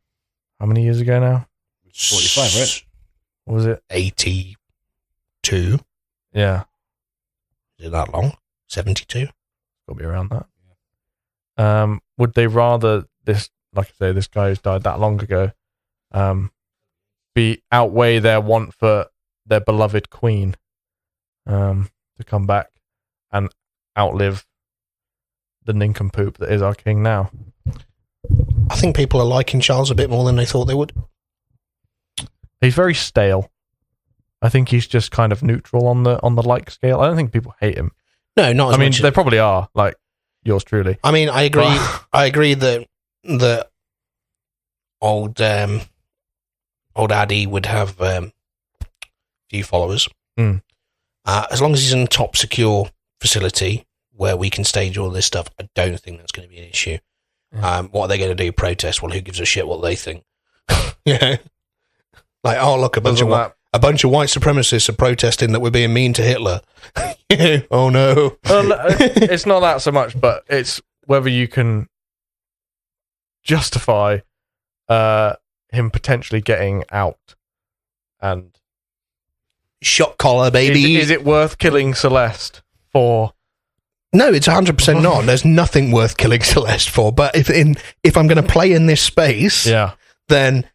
S2: How many years ago now?
S1: 45, right?
S2: What was it?
S3: 82.
S2: Yeah,
S3: is it that long? 72.
S2: Got to be around that. Would they rather this, like I say, this guy who's died that long ago, outweigh their want for their beloved queen to come back and outlive the nincompoop that is our king now?
S3: I think people are liking Charles a bit more than they thought they would.
S2: He's very stale. I think he's just kind of neutral on the like scale. I don't think people hate him.
S3: No, not as much.
S2: I mean, they probably are, like yours truly.
S3: I mean, I agree. I agree that old Addy would have few followers. As long as he's in a top secure facility where we can stage all this stuff, I don't think that's going to be an issue. What are they going to do? Protest? Well, who gives a shit what they think? You know, like, oh look, a bunch of white supremacists are protesting that we're being mean to Hitler. Oh no!
S2: It's not that so much, but it's whether you can justify him potentially getting out and
S3: shot collar, baby.
S2: Is it worth killing Celeste for?
S3: No, it's 100% not. There's nothing worth killing Celeste for. But if I'm going to play in this space, then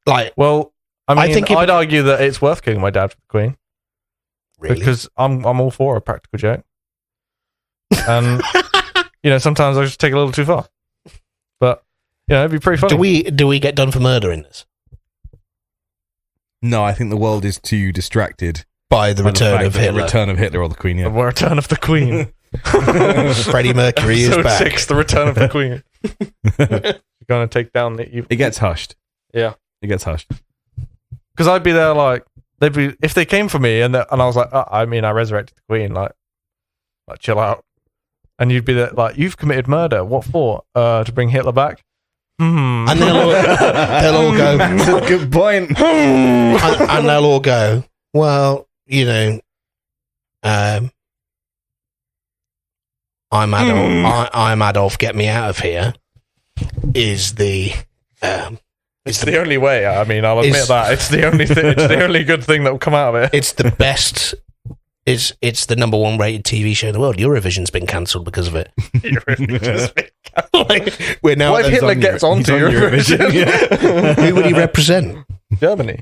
S3: like,
S2: well, I think I'd argue that it's worth killing my dad for the Queen.
S3: Really?
S2: Because I'm all for a practical joke, and sometimes I just take it a little too far. But it'd be pretty funny.
S3: Do we get done for murder in this?
S1: No, I think the world is too distracted
S3: by the return of Hitler.
S1: The return of Hitler or the Queen, yeah.
S2: The return of the Queen.
S3: Freddie Mercury is back.
S2: 6, the return of the Queen. You're going to take down the evil.
S1: It gets hushed.
S2: Yeah.
S1: It gets hushed.
S2: Because I'd be there like, if they came for me and I was like, I resurrected the Queen, like chill out. and you'd be like, "You've committed murder. What for? To bring Hitler back?"
S3: And they'll all go,
S1: That's a good point.
S3: and they'll all go, well, I'm Adolf, get me out of here, is the
S2: It's the only way. I mean, I'll admit that it's the only thing. It's the only good thing that will come out of it.
S3: it's the best. It's the number one rated TV show in the world. Eurovision's been cancelled because of it. We're now.
S2: What if Hitler gets onto Eurovision?
S3: Who would he represent?
S2: Germany.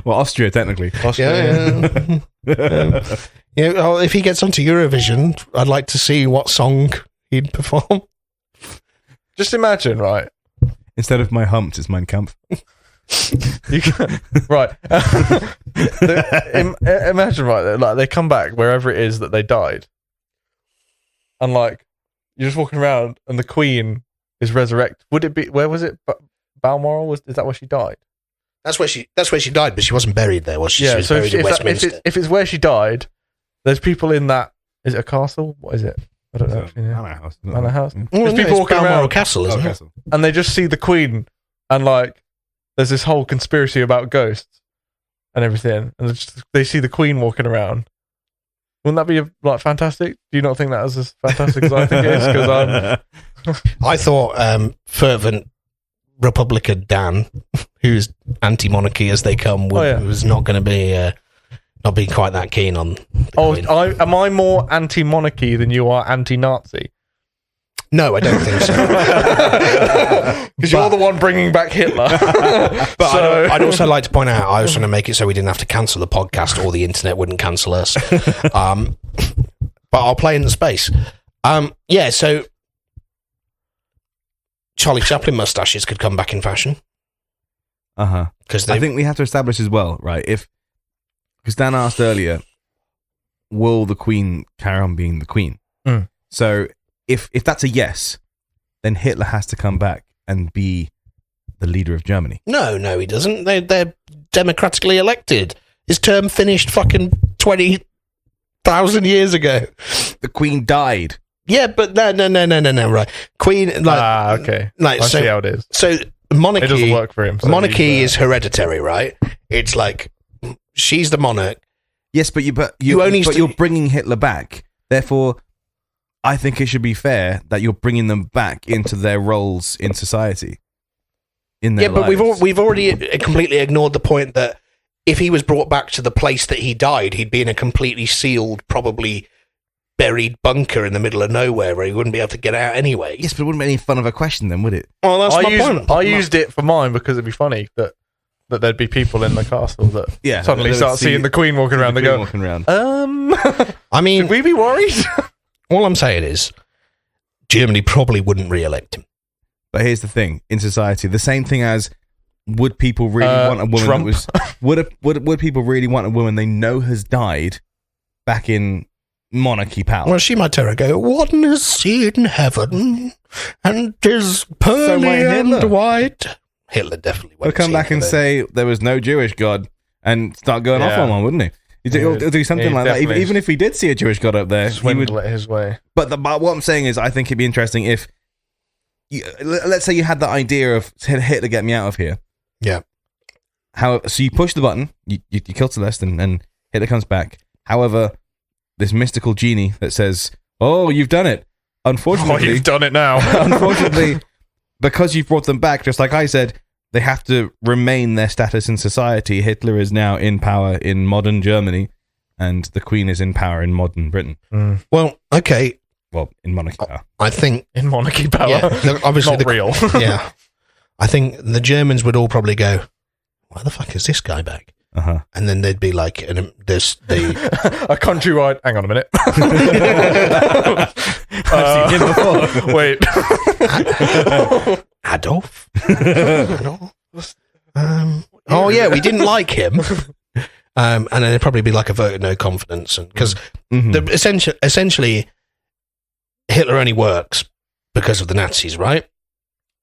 S1: Well, Austria, technically.
S3: Yeah. If he gets onto Eurovision, I'd like to see what song he'd perform.
S2: Just imagine, right?
S1: Instead of my humps, it's Mein Kampf.
S2: Right. Imagine, right? Like they come back wherever it is that they died, and like you're just walking around, and the Queen is resurrected. Would it be? Where was it? Balmoral? Is that where she died?
S3: That's where she died, but she wasn't buried there, was she?
S2: Yeah.
S3: She was
S2: So
S3: buried in Westminster.
S2: if it's where she died, there's people in that. Is it a castle? What is it? I don't know. Manor House. There's people walking
S3: Balmoral
S2: around,
S3: Castle, isn't it?
S1: Castle.
S2: and they just see the Queen, and like there's this whole conspiracy about ghosts and everything, and they see the Queen walking around. Wouldn't that be like fantastic? Do you not think that is as fantastic as I think it is? Because
S3: I thought fervent Republican Dan, who's anti-monarchy as they come, was not going to be not be quite that keen on.
S2: Am I more anti-monarchy than you are anti-Nazi?
S3: No, I don't think so.
S2: Because you're the one bringing back Hitler.
S3: But I'd also like to point out, I was trying to make it so we didn't have to cancel the podcast or the internet wouldn't cancel us. But I'll play in the space. So Charlie Chaplin mustaches could come back in fashion. Because
S1: I think we have to establish as well, right? Because Dan asked earlier, will the Queen carry on being the Queen? So if that's a yes, then Hitler has to come back and be the leader of Germany.
S3: No, he doesn't. They're democratically elected. His term finished fucking 20,000 years ago.
S1: The Queen died.
S3: Yeah, but no, right. Queen,
S2: okay.
S3: Like,
S2: I see how it is.
S3: So monarchy,
S2: It doesn't work for him. So
S3: monarchy is hereditary, right? It's like she's the monarch.
S1: Yes, but you're bringing Hitler back. Therefore, I think it should be fair that you're bringing them back into their roles in society.
S3: But we've already completely ignored the point that if he was brought back to the place that he died, he'd be in a completely sealed, probably buried bunker in the middle of nowhere where he wouldn't be able to get out anyway.
S1: Yes, but it wouldn't be any fun of a question then, would it?
S3: Well, that's my point.
S2: I used it for mine because it'd be funny that there'd be people in the castle that suddenly start seeing the Queen walking around. They go,
S3: I mean,
S2: should we be worried?
S3: All I'm saying is, Germany probably wouldn't re-elect him.
S1: But here's the thing: in society, the same thing as would people really want a woman
S2: Trump.
S1: that was would people really want a woman they know has died back in monarchy power?
S3: Well, she might turn and go, "One is seen heaven, and is pearly and white." Hitler definitely
S1: would come back and say there was no Jewish God and start going off on one, wouldn't he? He'll do something like that. Even if he did see a Jewish God up there, he would
S2: let his way.
S1: But what I'm saying is, I think it'd be interesting if, let's say you had the idea of Hitler, get me out of here.
S3: Yeah.
S1: So you push the button, you kill Celeste, and Hitler comes back. However, this mystical genie that says, "Oh, you've done it." Unfortunately,
S2: you've done it now.
S1: Unfortunately, because you've brought them back, just like I said, they have to remain their status in society. Hitler is now in power in modern Germany, and the Queen is in power in modern Britain.
S3: Well, okay.
S1: Well, in monarchy power.
S3: I think
S2: in monarchy power.
S3: Yeah, obviously
S2: not real.
S3: Yeah. I think the Germans would all probably go, "Why the fuck is this guy back?" And then they'd be like, "There's the
S2: a countrywide." Hang on a minute.
S1: I've seen him before.
S2: Wait.
S3: Adolf? Oh yeah, we didn't like him. And then it'd probably be like a vote of no confidence, because essentially Hitler only works because of the Nazis, right?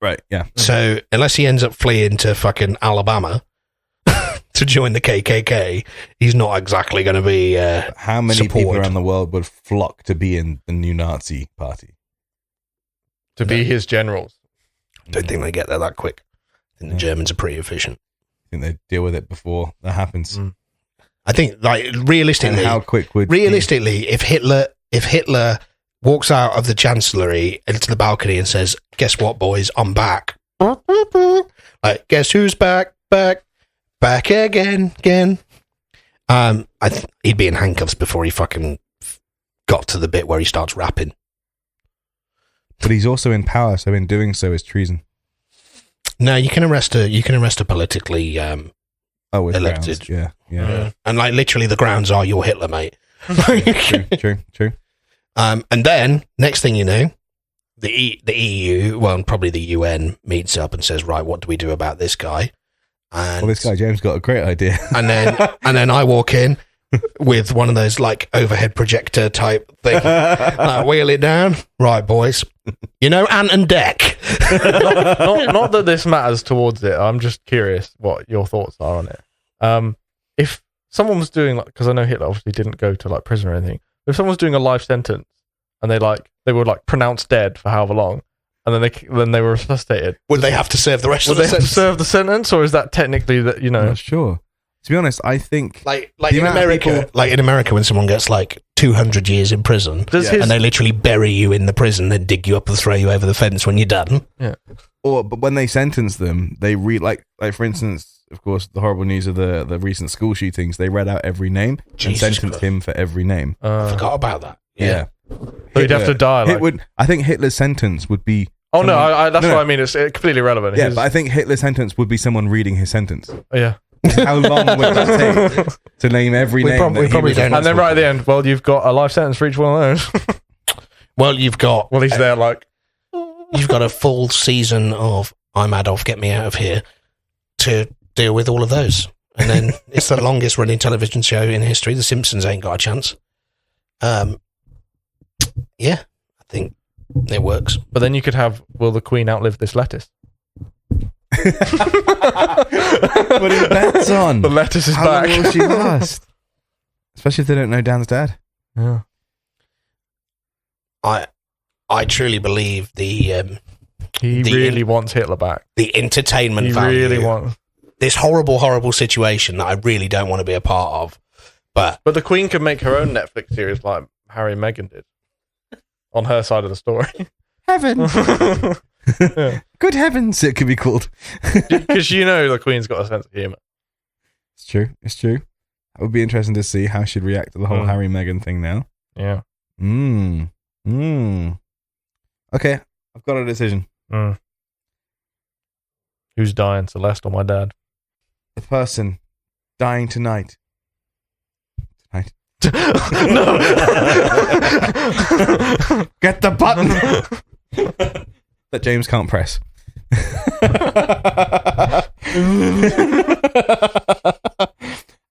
S1: Right. Yeah.
S3: So unless he ends up fleeing to fucking Alabama to join the KKK, he's not exactly going to be
S1: How many people
S3: supported.
S1: around the world would flock to be in the new Nazi party?
S2: To be his generals.
S3: Don't think they get there that quick. I think the Germans are pretty efficient.
S1: I think they deal with it before that happens.
S3: I think, like,
S1: And
S3: realistically,
S1: how quick would
S3: if Hitler walks out of the chancellery into the balcony and says, "Guess what, boys? I'm back." Like, guess who's back? Back again. He'd be in handcuffs before he fucking got to the bit where he starts rapping.
S1: But he's also in power, so in doing so is treason.
S3: No, you can arrest a politically
S1: With
S3: elected.
S1: grounds. Yeah.
S3: And like literally the grounds are your Hitler, mate.
S1: True.
S3: And then next thing you know, the EU, well, probably the UN meets up and says, right, what do we do about this guy? And
S1: Well, this guy James got a great idea.
S3: and then I walk in with one of those like overhead projector type thing, like, wheel it down. Right, boys, you know Ant and Dec.
S2: not that this matters towards it. I'm just curious what your thoughts are on it. If someone was doing, like, because I know Hitler obviously didn't go to like prison or anything. If someone was doing a life sentence and they were like pronounced dead for however long, and then they were resuscitated,
S3: Would they have to serve the rest
S2: would
S3: of the
S2: they have to
S3: sentence?
S2: serve the sentence, or is that technically that
S1: I'm not sure. To be honest, I think
S3: Like
S1: The
S3: in
S1: amount of
S3: America,
S1: people-
S3: when someone gets like 200 years in prison,
S2: Does
S3: and they literally bury you in the prison, then dig you up and throw you over the fence when you're done.
S1: but when they sentence them, they read like for instance, of course, the horrible news of the recent school shootings. They read out every name
S3: Jesus
S1: and sentenced
S3: Christ.
S1: him for every name.
S3: I forgot about that.
S1: Yeah.
S2: So he'd have to die. Like,
S1: I think Hitler's sentence would be.
S2: oh no,
S1: someone-
S2: that's
S1: No,
S2: what
S1: no.
S2: I mean. It's completely irrelevant.
S1: Yeah,
S2: His-
S1: but I think Hitler's sentence would be someone reading his sentence.
S2: yeah.
S1: How long would that take to name every
S3: We
S1: name?
S3: prob-
S1: that
S3: we
S1: he
S3: probably
S1: was
S3: don't.
S2: And then right at the end, well, you've got a life sentence for each one of those.
S3: Well, you've got
S2: Well, he's there like,
S3: you've got a full season of "I'm Adolf, get me out of here" to deal with all of those, and then it's the longest running television show in history. The Simpsons ain't got a chance. Yeah, I think it works.
S2: but then you could have, will the Queen outlive this lettuce?
S1: What are the bets on?
S2: The lettuce is
S1: How
S2: back.
S1: long will she last? Especially if they don't know Dan's dad.
S2: Yeah.
S3: I truly believe the
S2: He really wants Hitler back.
S3: entertainment
S2: He
S3: value.
S2: really wants.
S3: This horrible situation that I really don't want to be a part of. But
S2: But the Queen could make her own Netflix series like Harry and Meghan did on her side of the story.
S1: Heaven. Good heavens, it could be called.
S2: Because you know the Queen's got a sense of humour.
S1: It's true. It would be interesting to see how she'd react to the whole Harry Meghan thing now.
S2: Yeah.
S1: Okay, I've got a decision.
S2: Who's dying, Celeste or my dad?
S1: The person dying tonight.
S2: No.
S1: Get the button that James can't press.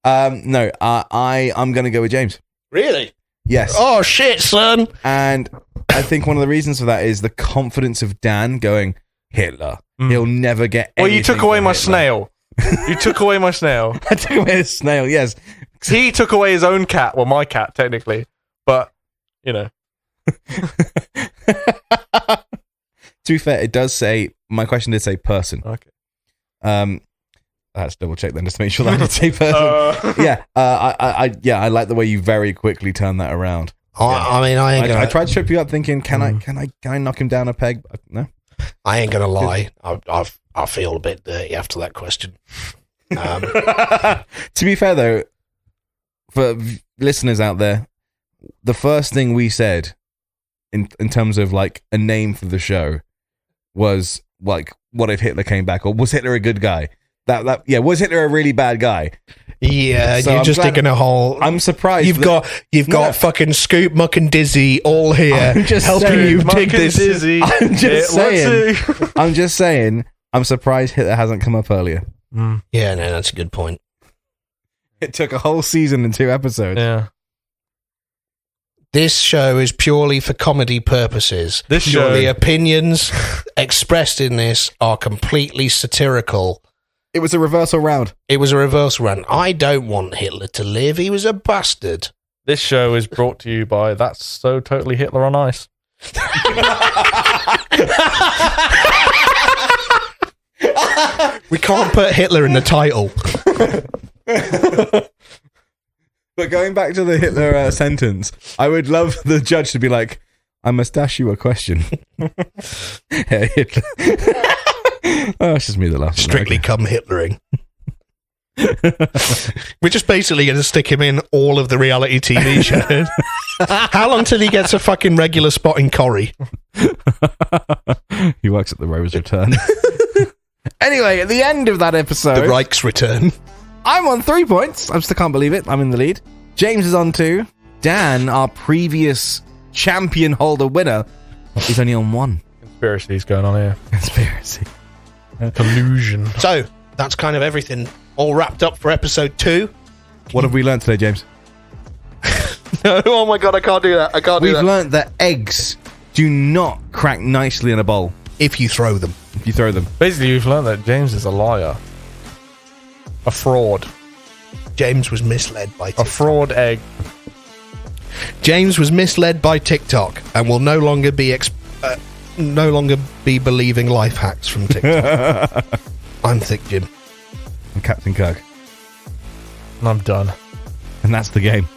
S1: No, I'm going to go with James.
S3: really,
S1: Yes.
S3: oh shit, son.
S1: And I think one of the reasons for that is the confidence of Dan going, Hitler. He'll never get
S2: Well, you
S1: anything
S2: took away
S1: from
S2: my
S1: Hitler."
S2: snail. You took away my snail.
S1: I took away the snail, yes.
S2: He took away his own cat. Well, my cat, technically. But, you know.
S1: To be fair, it does say, my question did say person.
S2: Okay.
S1: I had to double check then just to make sure that I did say person. I like the way you very quickly turn that around.
S3: I mean, I ain't gonna.
S1: I tried to trip you up thinking, can I knock him down a peg? No.
S3: I ain't gonna lie. I feel a bit dirty after that question.
S1: To be fair though, for listeners out there, the first thing we said in terms of like a name for the show was like, what if Hitler came back, or was Hitler a good guy? Was Hitler a really bad guy?
S3: Yeah,
S1: So
S3: you're
S1: I'm
S3: just
S1: glad-
S3: digging a hole.
S1: I'm surprised.
S3: You've got fucking Scoop, Muck, and Dizzy all here
S1: I'm just
S3: helping
S1: saying,
S3: you
S2: Muck
S3: dig
S2: and
S3: this.
S2: Dizzy.
S1: I'm just saying.
S2: Let's
S1: I'm just saying. I'm surprised Hitler hasn't come up earlier.
S2: see.
S3: Yeah, no, that's a good point.
S1: It took a whole season and 2 episodes.
S2: Yeah.
S3: This show is purely for comedy purposes.
S2: This show-
S3: The opinions expressed in this are completely satirical.
S1: It was a reversal round.
S3: It was a reversal round. I don't want Hitler to live. He was a bastard.
S2: This show is brought to you by That's So Totally Hitler on Ice.
S3: We can't put Hitler in the title.
S1: But going back to the Hitler sentence, I would love the judge to be like, I must ask you a question. Hey, Hitler. Oh, it's just me that laughs.
S3: Strictly Come Hitlering. We're just basically going to stick him in all of the reality TV shows. How long till he gets a fucking regular spot in Corrie?
S1: He works at the Rover's Return. Anyway, at the end of that episode,
S3: The Reich's Return.
S1: I'm on 3 points. I still can't believe it. I'm in the lead. James is on 2. Dan, our previous champion holder winner, is only on 1.
S2: Conspiracies going on here.
S1: Conspiracy.
S2: Collusion.
S3: So, that's kind of everything all wrapped up for episode 2.
S1: What have we learned today, James?
S3: No, oh my god, I can't do that.
S1: We've learned that eggs do not crack nicely in a bowl
S3: If you throw them.
S1: if you throw them.
S2: Basically, you've learned that James is a liar. A fraud.
S3: James was misled by
S2: A
S3: TikTok.
S2: fraud egg.
S3: James was misled by TikTok and will no longer be believing life hacks from TikTok. I'm Thick Jim.
S1: I'm Captain Kirk.
S2: And I'm done.
S1: And that's the game.